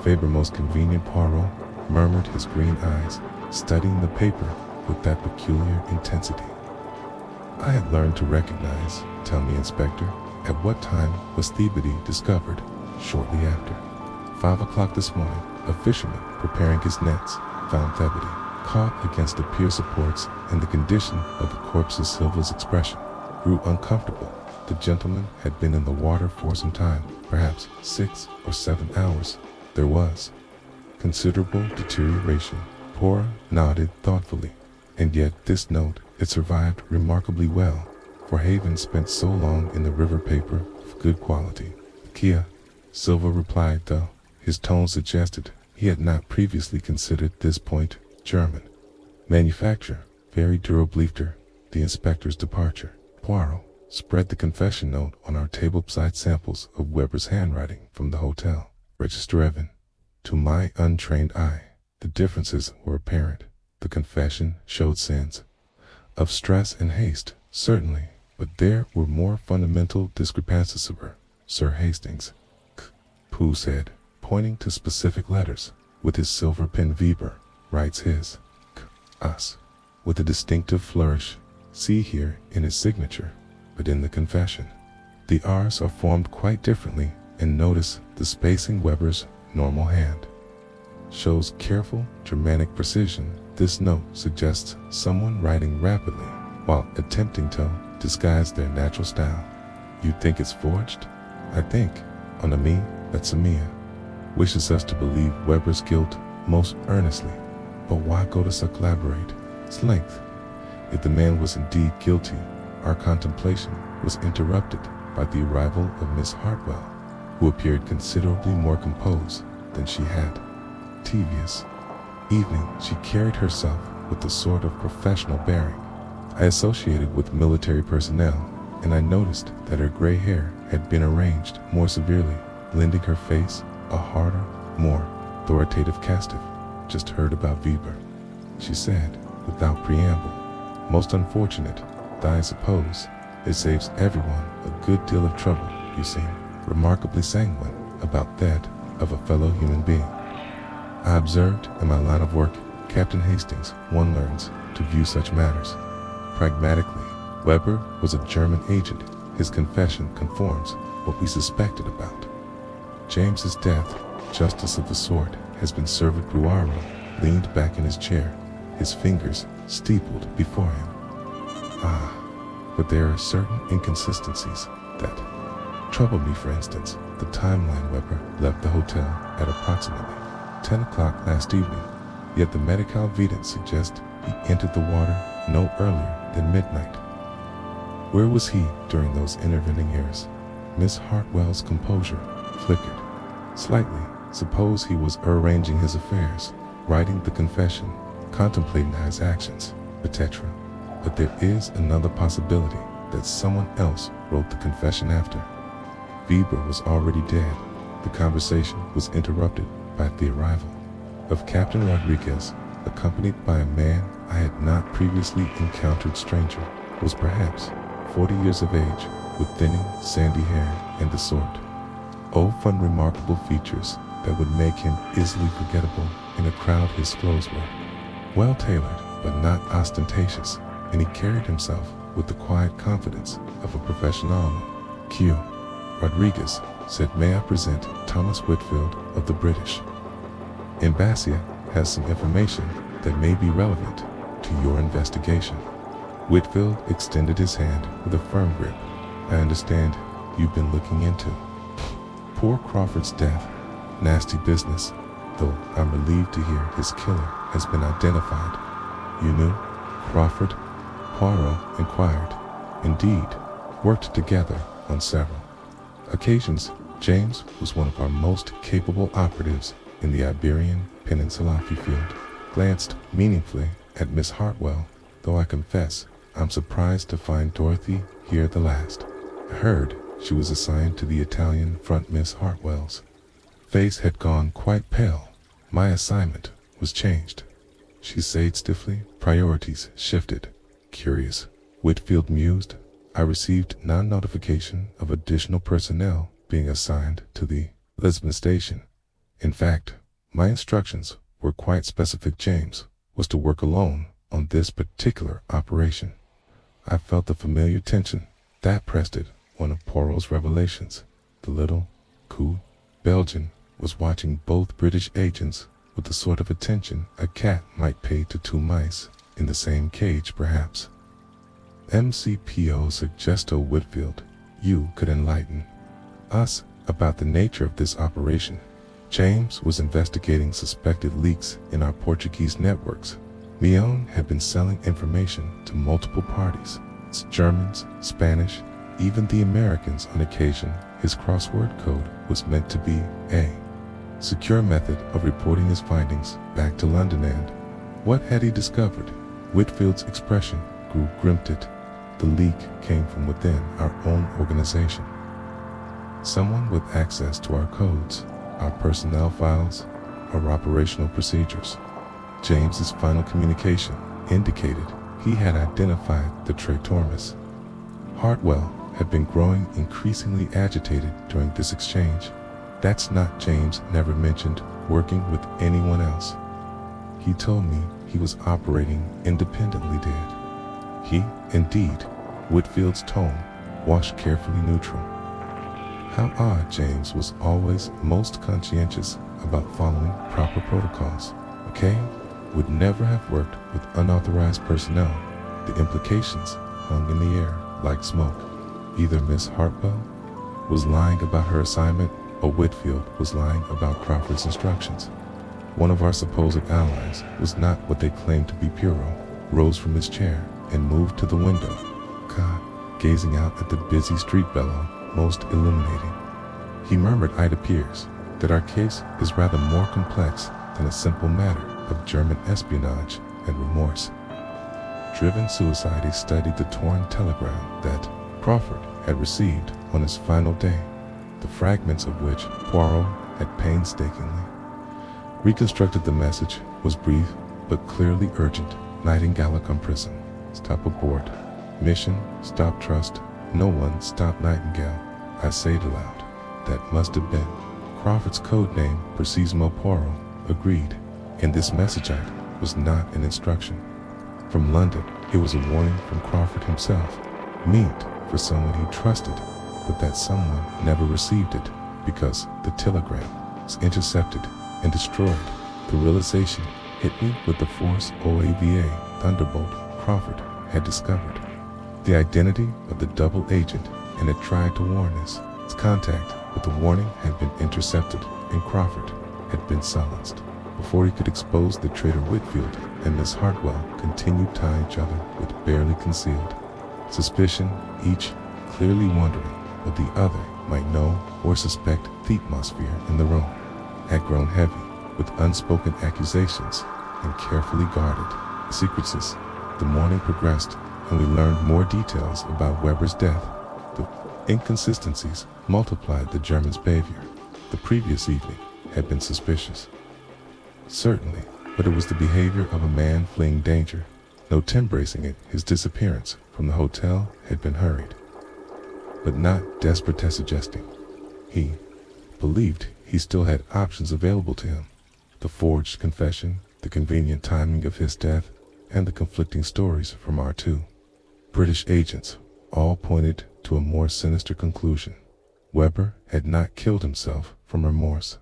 Weber, most convenient. Poirot murmured, his green eyes studying the paper with that peculiar intensity I had learned to recognize. Tell me, Inspector, at what time was Thievery discovered? Shortly after 5 o'clock this morning. A fisherman preparing his nets found Thievery caught against the pier supports, and the condition of the corpse's. Silva's expression grew uncomfortable. The gentleman had been in the water for some time, perhaps 6 or 7 hours. There was considerable deterioration. Poirot nodded thoughtfully. And yet this note, it survived remarkably well, for Haven spent so long in the river. Paper of good quality. Kia, Silva replied, though his tone suggested he had not previously considered this point. German manufacture, very durable. After the inspector's departure, Poirot spread the confession note on our table beside samples of Weber's handwriting from the hotel register. Evan, to my untrained eye, the differences were apparent. The confession showed signs of stress and haste, certainly, but there were more fundamental discrepancies. Sir Hastings, Pooh said, pointing to specific letters with his silver pen. Weber writes his us with a distinctive flourish. See here in his signature, but in the confession, the R's are formed quite differently. And notice the spacing. Weber's normal hand shows careful Germanic precision. This note suggests someone writing rapidly while attempting to disguise their natural style. You think it's forged? I think, on me, that Samia wishes us to believe Weber's guilt most earnestly. But why go to such elaborate length? If the man was indeed guilty, our contemplation was interrupted by the arrival of Miss Hartwell, who appeared considerably more composed than she had. Tedious evening. She carried herself with the sort of professional bearing I associated with military personnel, and I noticed that her gray hair had been arranged more severely, lending her face a harder, more authoritative cast. Just heard about Weber, she said, without preamble. Most unfortunate, though I suppose it saves everyone a good deal of trouble. You seem remarkably sanguine about that of a fellow human being. I observed in my line of work, Captain Hastings, one learns to view such matters pragmatically. Weber was a German agent. His confession conforms what we suspected about James's death. Justice of the sort has been served. Poirot leaned back in his chair, his fingers steepled before him. But there are certain inconsistencies that troubled me. For instance, the timeline. Weber left the hotel at approximately 10 o'clock last evening, yet the medical evidence suggests he entered the water no earlier than midnight. Where was he during those intervening years? Miss Hartwell's composure flickered slightly. Suppose he was arranging his affairs, writing the confession, contemplating his actions, etc. But there is another possibility, that someone else wrote the confession after. Weber was already dead. The conversation was interrupted by the arrival of Captain Rodriguez, accompanied by a man I had not previously encountered. Stranger was perhaps 40 years of age, with thinning, sandy hair and the sort of unremarkable features that would make him easily forgettable in a crowd. His clothes were well tailored, but not ostentatious, and he carried himself with the quiet confidence of a professional. Q. Rodriguez said, "May I present Thomas Whitfield of the British Embassy has some information that may be relevant to your investigation." Whitfield extended his hand with a firm grip. "I understand you've been looking into poor Crawford's death. Nasty business, though I'm relieved to hear his killer has been identified." "You knew Crawford?" Poirot inquired. "Indeed, worked together on several occasions. James was one of our most capable operatives in the Iberian Peninsula." Field glanced meaningfully at Miss Hartwell, "though I confess I'm surprised to find Dorothy here the last. I heard she was assigned to the Italian front." Miss Hartwell's face had gone quite pale. "My assignment was changed," she said stiffly. "Priorities shifted." "Curious," Whitfield mused. "I received non-notification of additional personnel being assigned to the Lisbon station. In fact, my instructions were quite specific. James was to work alone on this particular operation." I felt the familiar tension that preceded one of Poirot's revelations. The little, cool Belgian was watching both British agents with the sort of attention a cat might pay to two mice in the same cage, perhaps. "MCPO suggesto Whitfield, you could enlighten us about the nature of this operation." James was investigating suspected leaks in our Portuguese networks. Leon had been selling information to multiple parties, Germans, Spanish, even the Americans on occasion. His crossword code was meant to be a secure method of reporting his findings back to London. And what had he discovered? Whitfield's expression grew grimted. The leak came from within our own organization. Someone with access to our codes, our personnel files, our operational procedures. James's final communication indicated he had identified the traitoress. Hartwell had been growing increasingly agitated during this exchange. "That's not James never mentioned working with anyone else. He told me he was operating independently." "Did he?" "Indeed." Whitfield's tone washed carefully neutral. How odd. James was always most conscientious about following proper protocols. Okay? Would never have worked with unauthorized personnel. The implications hung in the air like smoke. Either Miss Hartwell was lying about her assignment, or Whitfield was lying about Crawford's instructions. One of our supposed allies was not what they claimed to be. Poirot rose from his chair and moved to the window, gazing out at the busy street below, most illuminating. He murmured, "It appears that our case is rather more complex than a simple matter of German espionage and remorse driven suicide." He studied the torn telegram that Crawford had received on his final day, the fragments of which Poirot had painstakingly reconstructed. The message was brief but clearly urgent. "Nightingale on prison. Stop aboard. Mission, stop trust. No one stop Nightingale." I said aloud. That must have been Crawford's code name. Precismo. Poirot agreed. And this message was not an instruction from London. It was a warning from Crawford himself, meant for someone he trusted, but that someone never received it because the telegram was intercepted and destroyed. The realization hit me with the force. OAVA thunderbolt. Crawford had discovered the identity of the double agent and had tried to warn us. contact with the warning had been intercepted, and Crawford had been silenced. Before he could expose the traitor, Whitfield and Miss Hartwell continued to eye each other with barely concealed suspicion, each clearly wondering what the other might know or suspect. The atmosphere in the room had grown heavy with unspoken accusations and carefully guarded secrecies. The morning progressed, and we learned more details about Weber's death. The inconsistencies multiplied. The German's behavior the previous evening had been suspicious, certainly, but it was the behavior of a man fleeing danger. No embracing it. His disappearance from the hotel had been hurried, but not desperate as suggesting. He believed he still had options available to him. The forged confession, the convenient timing of his death, and the conflicting stories from our two British agents all pointed to a more sinister conclusion. Weber had not killed himself from remorse.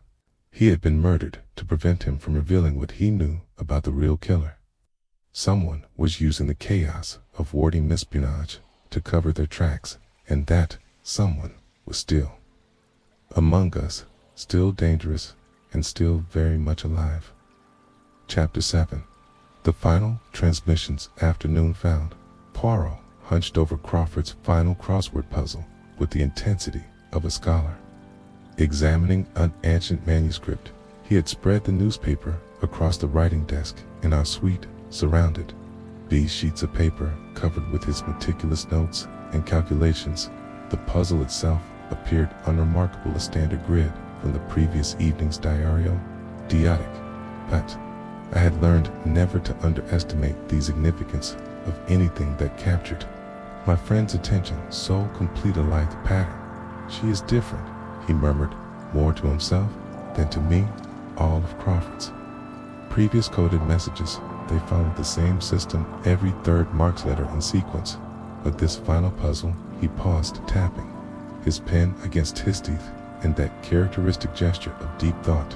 He had been murdered to prevent him from revealing what he knew about the real killer. Someone was using the chaos of warding espionage to cover their tracks, and that someone was still among us, still dangerous, and still very much alive. Chapter 7. The final transmissions. Afternoon found Poirot hunched over Crawford's final crossword puzzle with the intensity of a scholar, examining an ancient manuscript. He had spread the newspaper across the writing desk in our suite, surrounded by sheets of paper covered with his meticulous notes and calculations. The puzzle itself appeared unremarkable, a standard grid from the previous evening's diario, idiotic, but I had learned never to underestimate the significance of anything that captured my friend's attention. So complete a lithe pattern. She is different, he murmured, more to himself than to me. All of Crawford's previous coded messages, they followed the same system, every third marks letter in sequence. But this final puzzle, he paused, tapping his pen against his teeth in that characteristic gesture of deep thought.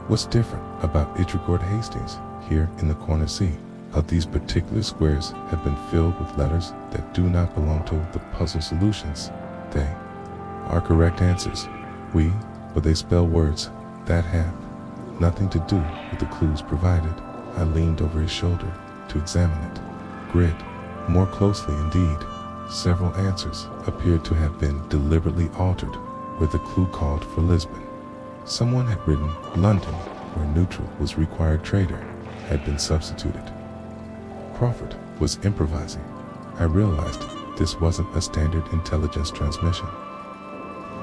What's different about Itrigord Hastings here in the corner? See how these particular squares have been filled with letters that do not belong to the puzzle solutions. They are correct answers, but they spell words that have nothing to do with the clues provided. I leaned over his shoulder to examine it. Grid more closely indeed. Several answers appeared to have been deliberately altered, where the clue called for Lisbon. Someone had written London, where neutral was required. Trader had been substituted. Crawford was improvising. I realized this wasn't a standard intelligence transmission.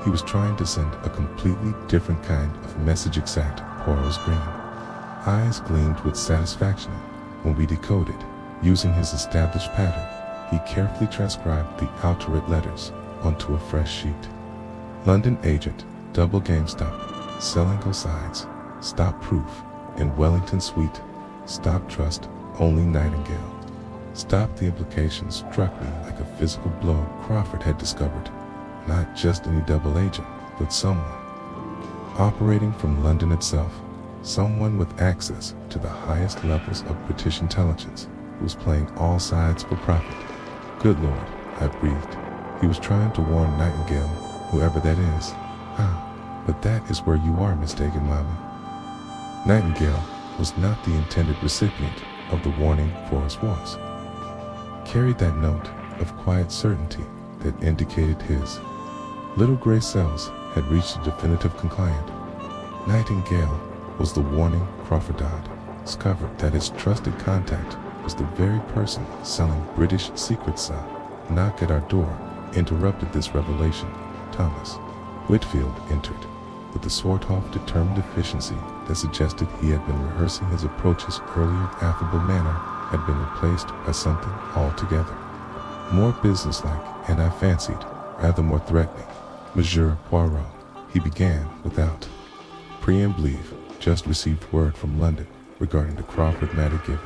He was trying to send a completely different kind of message. Exact. Poirot's green eyes gleamed with satisfaction when we decoded. Using his established pattern, he carefully transcribed the altered letters onto a fresh sheet. London agent, double GameStop, selling go sides, stop proof, in Wellington Suite, stop trust, only Nightingale. Stop. The implication struck me like a physical blow. Crawford had discovered not just any double agent, but someone operating from London itself, someone with access to the highest levels of British intelligence, who was playing all sides for profit. Good Lord, I breathed. He was trying to warn Nightingale, whoever that is. But that is where you are mistaken, Mama. Nightingale was not the intended recipient of the warning Forrest was. Carried that note of quiet certainty that indicated his little gray cells had reached a definitive conclusion. Nightingale was the warning Crawford had discovered, that his trusted contact was the very person selling British secrets. A knock at our door interrupted this revelation. Thomas Whitfield entered with a sort-of determined efficiency that suggested he had been rehearsing his approach. His earlier affable manner had been replaced by something altogether more businesslike, and I fancied rather more threatening. Monsieur Poirot, he began without preamble. Just received word from London regarding the Crawford matter, given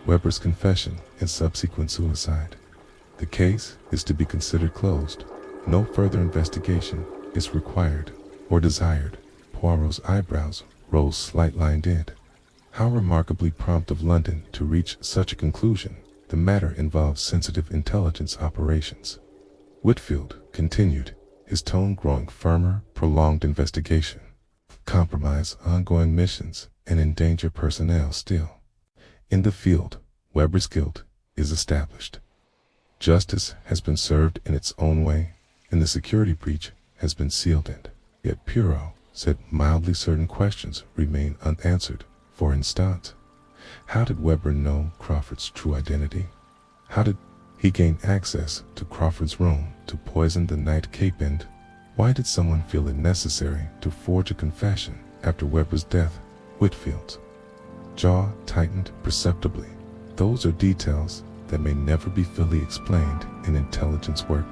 Weber's confession and subsequent suicide. The case is to be considered closed. No further investigation is required or desired. Poirot's eyebrows rose slight-lined. How remarkably prompt of London to reach such a conclusion. The matter involves sensitive intelligence operations. Whitfield continued, his tone growing firmer. Prolonged investigation, compromise ongoing missions, and endanger personnel still. In the field, Weber's guilt is established. Justice has been served in its own way, and the security breach has been sealed in. Yet Poirot said mildly certain questions remain unanswered. For instance, how did Weber know Crawford's true identity? How did he gain access to Crawford's room to poison the nightcap, and why did someone feel it necessary to forge a confession after Weber's death? Whitfield's jaw tightened perceptibly. Those are details that may never be fully explained in intelligence work.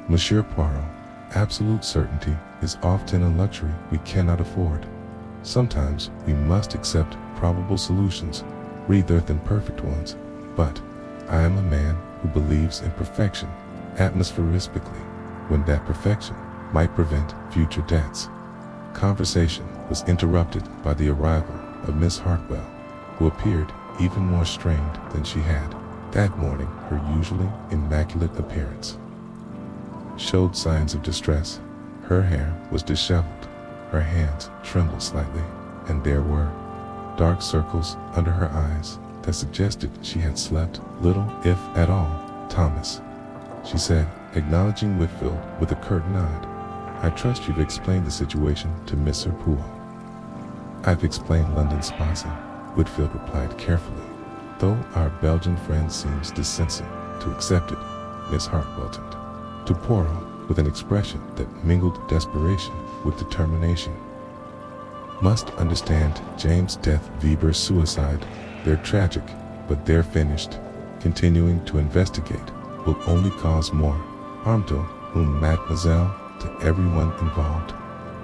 Monsieur Poirot, absolute certainty is often a luxury we cannot afford. Sometimes we must accept probable solutions rather than perfect ones, but I am a man who believes in perfection atmospherically, when that perfection might prevent future deaths. Conversation was interrupted by the arrival of Miss Hartwell, who appeared even more strained than she had that morning. Her usually immaculate appearance showed signs of distress. Her hair was disheveled, her hands trembled slightly, and there were dark circles under her eyes that suggested she had slept little, if at all. "Thomas," she said, acknowledging Whitfield with a curt nod, "I trust you've explained the situation to Mr. Poole." "I've explained London's posse," Whitfield replied carefully, "though our Belgian friend seems dissenting to accept it." Miss Hartwell turned to Poirot with an expression that mingled desperation with determination. "Must understand James' death, Weber's suicide. They're tragic, but they're finished. Continuing to investigate will only cause more harm to whom, mademoiselle, to everyone involved,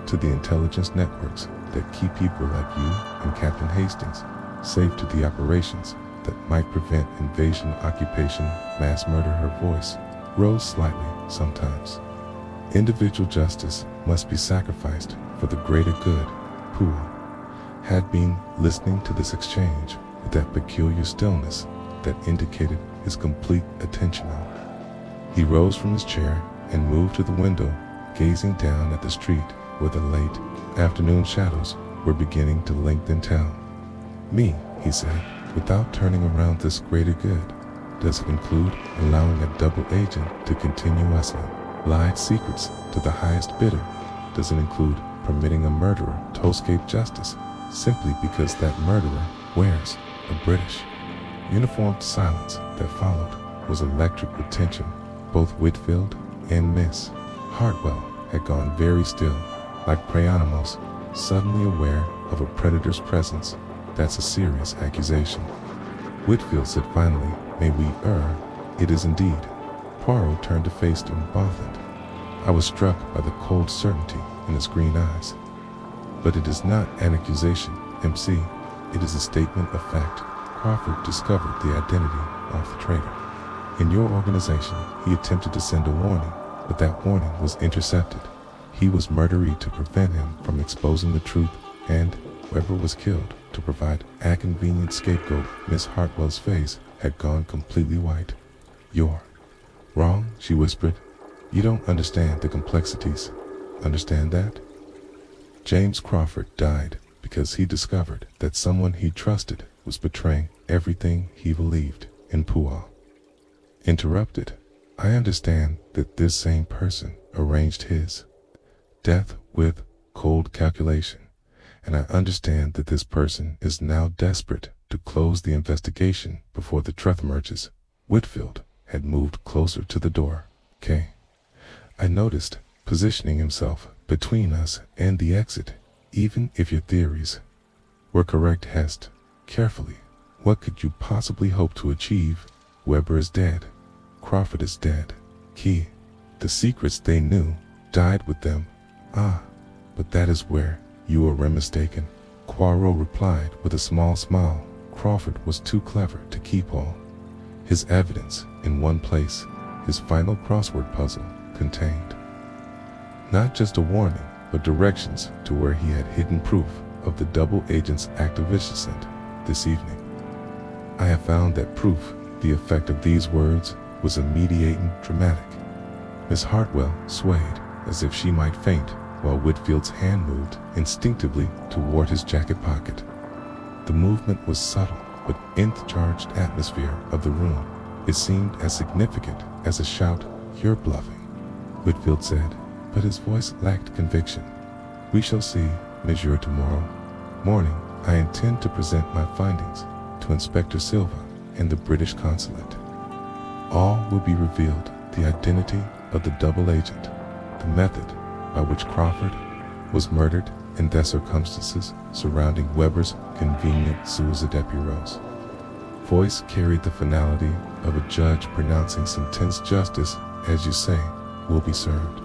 to the intelligence networks that keep people like you and Captain Hastings safe, to the operations that might prevent invasion, occupation, mass murder." Her voice rose slightly. "Sometimes individual justice must be sacrificed for the greater good." Poole had been listening to this exchange with that peculiar stillness that indicated his complete attention. He rose from his chair and moved to the window, gazing down at the street where the late afternoon shadows were beginning to lengthen town. "Me," he said, without turning around, "this greater good, does it include allowing a double agent to continue hustling lied secrets to the highest bidder? Does it include permitting a murderer to escape justice simply because that murderer wears a British uniformed?" Silence that followed was electric with tension. Both Whitfield and Miss Hartwell had gone very still, like prey animals suddenly aware of a predator's presence. "That's a serious accusation," Whitfield said finally. "May we err?" "It is indeed." Poirot turned to face him, bothered. I was struck by the cold certainty in his green eyes. "But it is not an accusation, MC. It is a statement of fact. Crawford discovered the identity of the traitor. In your organization, he attempted to send a warning, but that warning was intercepted. He was murdered to prevent him from exposing the truth, and Weber was killed to provide a convenient scapegoat." Miss Hartwell's face had gone completely white. "You're wrong," she whispered. "You don't understand the complexities. Understand that? James Crawford died because he discovered that someone he trusted was betraying everything he believed in." Poole interrupted. "I understand that this same person arranged his death with cold calculation, and I understand that this person is now desperate to close the investigation before the truth emerges." Whitfield had moved closer to the door. I noticed, positioning himself between us and the exit. "Even if your theories were correct, Hest, carefully, what could you possibly hope to achieve? Weber is dead. Crawford is dead. The secrets they knew died with them." "Ah, but that is where you are mistaken," Poirot replied with a small smile. "Crawford was too clever to keep all his evidence in one place. His final crossword puzzle contained not just a warning, but directions to where he had hidden proof of the double agent's activation this evening. I have found that proof." The effect of these words was immediate and dramatic. Miss Hartwell swayed as if she might faint, while Whitfield's hand moved instinctively toward his jacket pocket. The movement was subtle, but in the charged atmosphere of the room, it seemed as significant as a shout, "You're bluffing," Whitfield said, but his voice lacked conviction. "We shall see, Monsieur. Tomorrow morning, I intend to present my findings to Inspector Silva and the British consulate. All will be revealed, the identity of the double agent, the method by which Crawford was murdered, and the circumstances surrounding Weber's convenient suicide bureaus." Voice carried the finality of a judge pronouncing sentence. "Justice, as you say, will be served."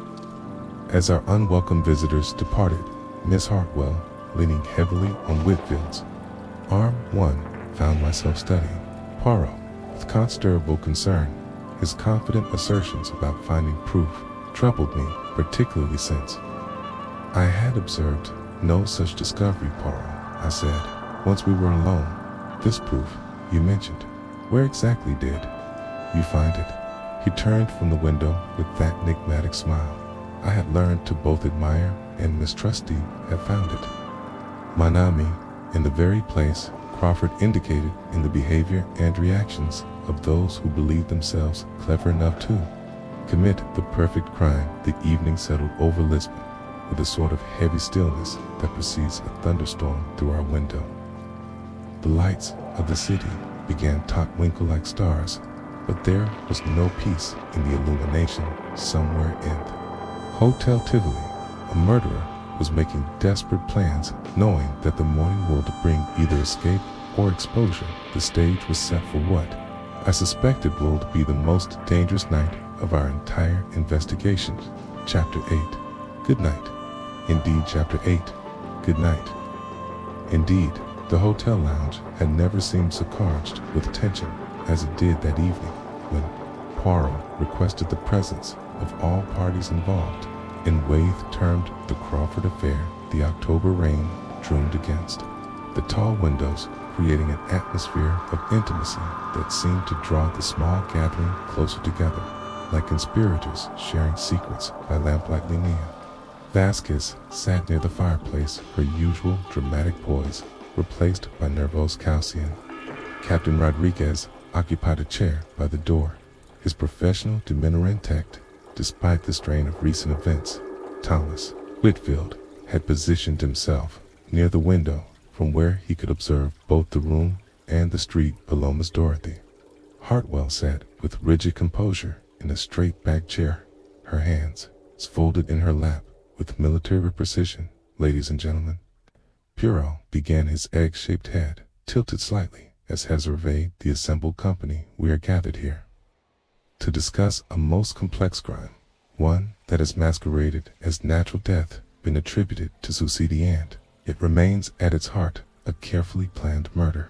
As our unwelcome visitors departed, Miss Hartwell, leaning heavily on Whitfield's arm, found myself studying Poirot with considerable concern. His confident assertions about finding proof troubled me, particularly since I had observed no such discovery. "Poirot," I said, once we were alone, "this proof you mentioned, where exactly did you find it?" He turned from the window with that enigmatic smile I had learned to both admire and mistrust. "He had found it, mon ami, in the very place Crawford indicated, in the behavior and reactions of those who believed themselves clever enough to commit the perfect crime." The evening settled over Lisbon with a sort of heavy stillness that precedes a thunderstorm through our window. The lights of the city began to twinkle like stars, but there was no peace in the illumination. Somewhere in the Hotel Tivoli, a murderer was making desperate plans, knowing that the morning would bring either escape or exposure. The stage was set for what I suspected would be the most dangerous night of our entire investigation. Chapter 8. Goodnight. Indeed, Chapter 8. Goodnight. Indeed, the hotel lounge had never seemed so charged with tension as it did that evening, when Poirot requested the presence of all parties involved in Waith termed the Crawford affair. The October rain droned against the tall windows, creating an atmosphere of intimacy that seemed to draw the small gathering closer together, like conspirators sharing secrets by lamplight. Linnea Vasquez sat near the fireplace, her usual dramatic poise replaced by nervous caution. Captain Rodriguez occupied a chair by the door, his professional demeanor intact despite the strain of recent events. Thomas Whitfield had positioned himself near the window, from where he could observe both the room and the street below. Miss Dorothy Hartwell sat with rigid composure in a straight-backed chair, her hands folded in her lap with military precision. "Ladies and gentlemen," Poirot began, his egg-shaped head tilted slightly as he surveyed the assembled company. "We are gathered here to discuss a most complex crime, one that has masqueraded as natural death, been attributed to suicide, and it remains at its heart a carefully planned murder."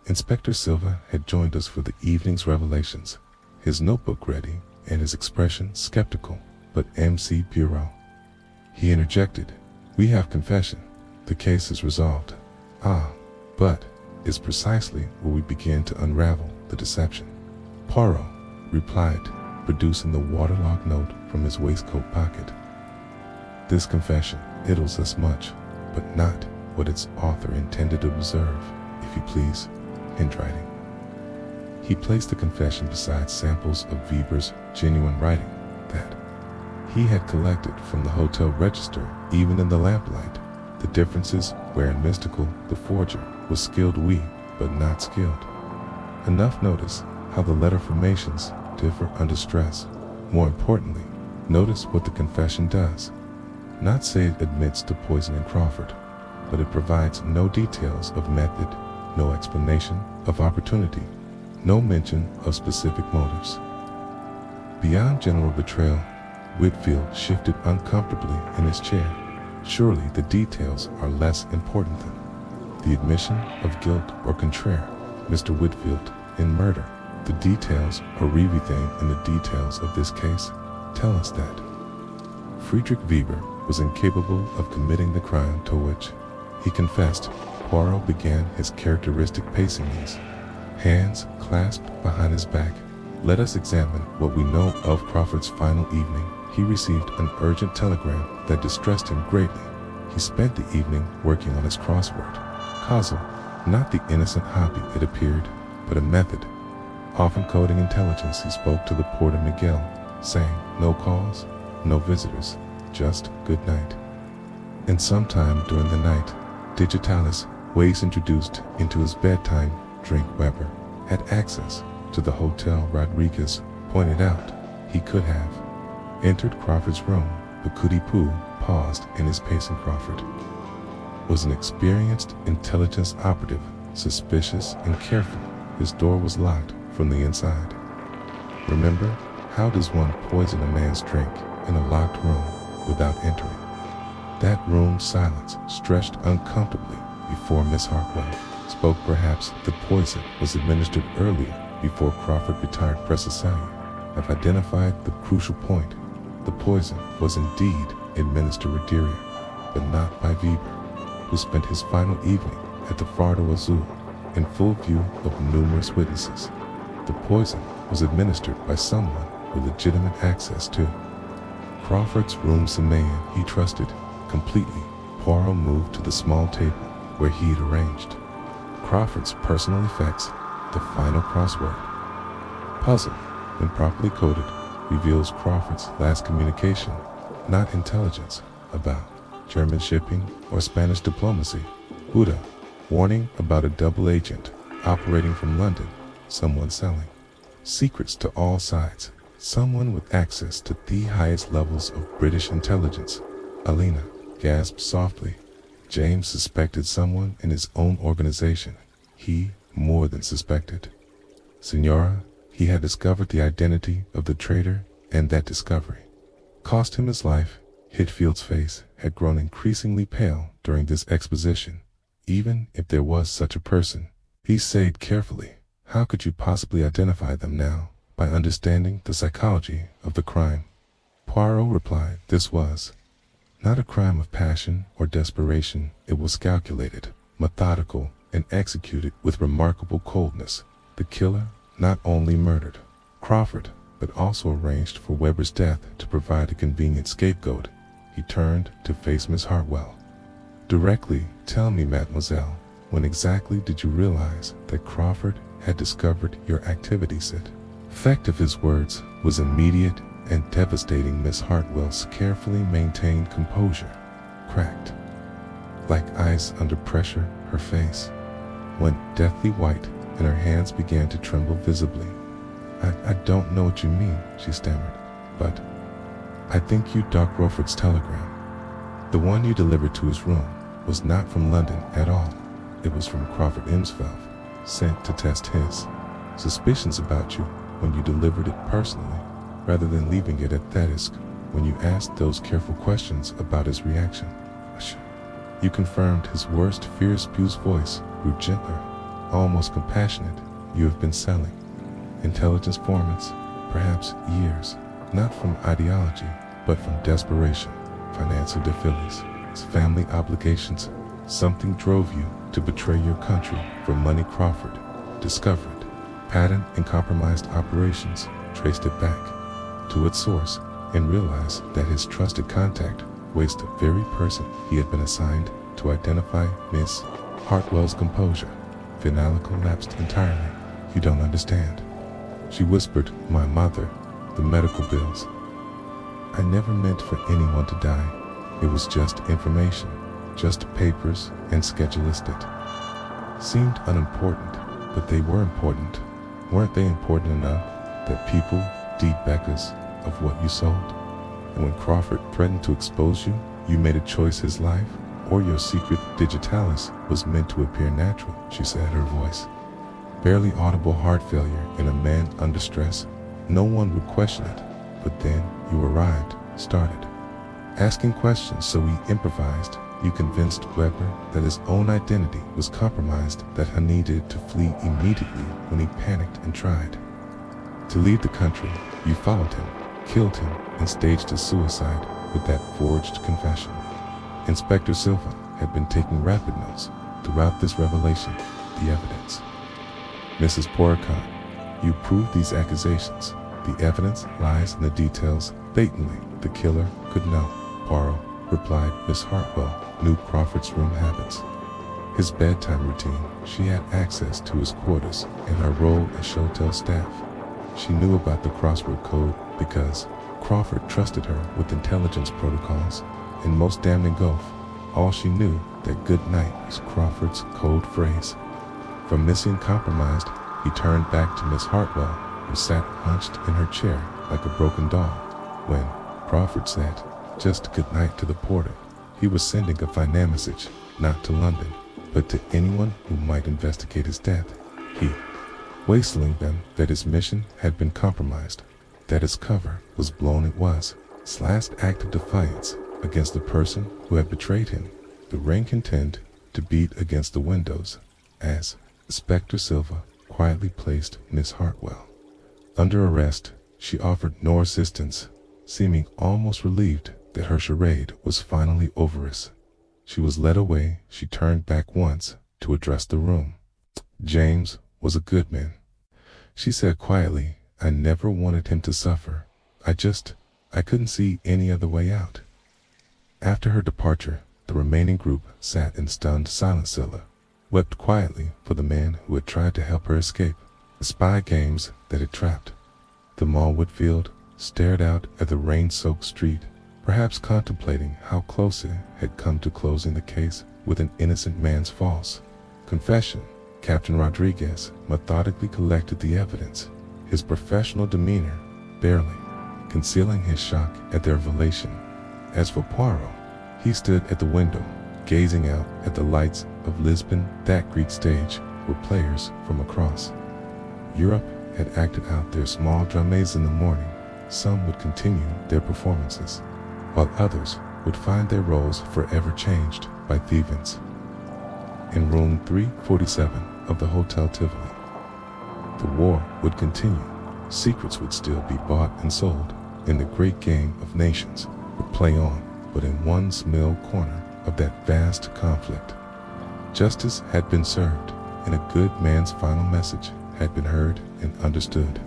Inspector Silva had joined us for the evening's revelations, his notebook ready and his expression skeptical. But M.C. Poirot, he interjected, "We have confession. The case is resolved." "Ah, but is precisely where we begin to unravel the deception," Poirot replied, producing the waterlogged note from his waistcoat pocket. "This confession riddles us much, but not what its author intended to observe, if you please. Handwriting." He placed the confession beside samples of Weber's genuine writing that he had collected from the hotel register. Even in the lamplight, the differences wherein mystical, the forger was skilled, but not skilled. Enough notice how the letter formations differ under stress. More importantly, notice what the confession does. Not say it admits to poisoning Crawford, but it provides no details of method, no explanation of opportunity, no mention of specific motives. Beyond general betrayal, Whitfield shifted uncomfortably in his chair. Surely the details are less important than the admission of guilt or contraire, Mr. Whitfield, in murder. The details or everything in the details of this case tell us that Friedrich Weber was incapable of committing the crime to which he confessed. Poirot began his characteristic pacing, his hands clasped behind his back. "Let us examine what we know of Crawford's final evening he received an urgent telegram that distressed him greatly. He spent the evening working on his crossword puzzle, not the innocent hobby it appeared, but a method. Often coding intelligence, he spoke to the porter Miguel, saying, "No calls, no visitors, just good night." And sometime during the night, Digitalis, ways introduced into his bedtime drink Weber, had access to the hotel Rodriguez pointed out he could have. Entered Crawford's room, but Goody Poo paused in his pacing. Crawford was an experienced intelligence operative, suspicious and careful. His door was locked from the inside. Remember, how does one poison a man's drink in a locked room without entering? That room's silence stretched uncomfortably before Miss Hartwell spoke. Perhaps the poison was administered earlier before Crawford retired. Press a salute. I've identified the crucial point. The poison was indeed administered Radiria, but not by Weber, who spent his final evening at the Fardo Azul in full view of numerous witnesses. The poison was administered by someone with legitimate access to Crawford's room. Samayan he trusted completely. Poirot moved to the small table where he had arranged Crawford's personal effects. The final crossword puzzle, when properly coded, reveals Crawford's last communication, not intelligence about German shipping or Spanish diplomacy. Buddha, warning about a double agent operating from London, someone selling secrets to all sides, someone with access to the highest levels of British intelligence. Alina gasped softly. James suspected someone in his own organization. He more than suspected. Signora, he had discovered the identity of the traitor, and that discovery cost him his life. Hitfield's face had grown increasingly pale during this exposition. Even if there was such a person, he said carefully, how could you possibly identify them now? By understanding the psychology of the crime. Poirot replied, this was not a crime of passion or desperation. It was calculated, methodical, and executed with remarkable coldness. The killer not only murdered Crawford, but also arranged for Weber's death to provide a convenient scapegoat. He turned to face Miss Hartwell directly. Tell me, mademoiselle, when exactly did you realize that Crawford had discovered your activities? The effect of his words was immediate and devastating. Miss Hartwell's carefully maintained composure cracked like ice under pressure. Her face went deathly white and her hands began to tremble visibly. I don't know what you mean, she stammered, but I think you Doc Crawford's telegram. The one you delivered to his room was not from London at all. It was from Crawford Imsfeld, sent to test his suspicions about you when you delivered it personally, rather than leaving it at Thadisk when you asked those careful questions about his reaction. You confirmed his worst fears. Pugh's voice grew gentler, almost compassionate. You have been selling intelligence formats, perhaps years, not from ideology, but from desperation, financial difficulties, family obligations. Something drove you to betray your country for money. Crawford discovered pattern and compromised operations, traced it back to its source, and realized that his trusted contact was the very person he had been assigned to identify. Miss Hartwell's composure finally collapsed entirely. You don't understand, she whispered. My mother, the medical bills. I never meant for anyone to die. It was just information, just papers and schedule listed. Seemed unimportant, but they were important. Weren't they important enough that people deep beggars of what you sold? And when Crawford threatened to expose you, you made a choice: his life or your secret. Digitalis was meant to appear natural, she said, her voice barely audible. Heart failure in a man under stress. No one would question it. But then you arrived, started asking questions, so he improvised. You convinced Weber that his own identity was compromised, that he needed to flee immediately when he panicked and tried to leave the country. You followed him, killed him, and staged a suicide with that forged confession. Inspector Silva had been taking rapid notes throughout this revelation. The evidence. Mrs. Poirot, you proved these accusations. The evidence lies in the details. Blatantly, the killer could know. Poirot, replied Miss Hartwell, knew Crawford's room habits. His bedtime routine. She had access to his quarters in her role as hotel staff. She knew about the crossword code because Crawford trusted her with intelligence protocols. In most damning gulf, all she knew that good night was Crawford's code phrase. From missing compromised, he turned back to Miss Hartwell, who sat hunched in her chair like a broken doll. When Crawford said just good night to the porter, he was sending a final message, not to London, but to anyone who might investigate his death. He wasteling them that his mission had been compromised, that his cover was blown. It was his last act of defiance against the person who had betrayed him. The rain continued to beat against the windows as Inspector Silva quietly placed Miss Hartwell under arrest. She offered no resistance, seeming almost relieved that her charade was finally over. As she was led away, she turned back once to address the room. James was a good man, she said quietly. I never wanted him to suffer. I couldn't see any other way out. After her departure, the remaining group sat in stunned silence. Scylla wept quietly for the man who had tried to help her escape. The spy games that had trapped them all. Whitfield stared out at the rain-soaked street, perhaps contemplating how close it had come to closing the case with an innocent man's false confession. Captain Rodriguez methodically collected the evidence, his professional demeanor barely concealing his shock at their revelation. As for Poirot, he stood at the window, gazing out at the lights of Lisbon. That Greek stage where players from across Europe had acted out their small dramas in the morning. Some would continue their performances, while others would find their roles forever changed by Thevens. In room 347 of the Hotel Tivoli, the war would continue. Secrets would still be bought and sold, and the great game of nations would play on. But in one small corner of that vast conflict, justice had been served, and a good man's final message had been heard and understood.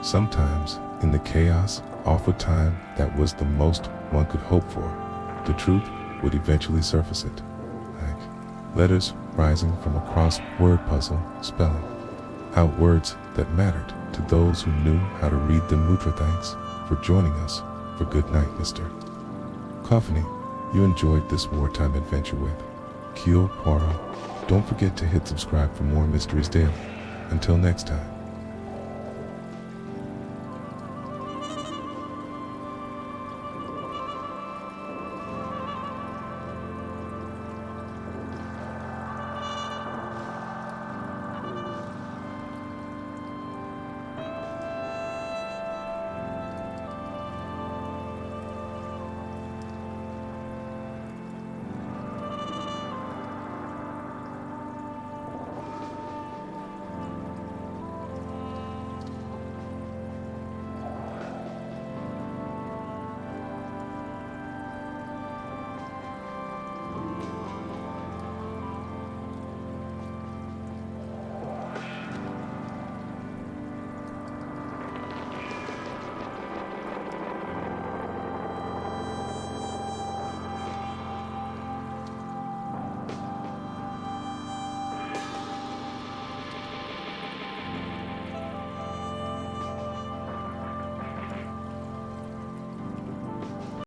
Sometimes, in the chaos, awful time that was the most one could hope for, the truth would eventually surface it, like letters rising from a crossword puzzle, spelling out words that mattered to those who knew how to read them. Mutra, thanks for joining us for Good Night, Mr. Coffin. You enjoyed this wartime adventure with Hercule Poirot. Don't forget to hit subscribe for more mysteries daily. Until next time.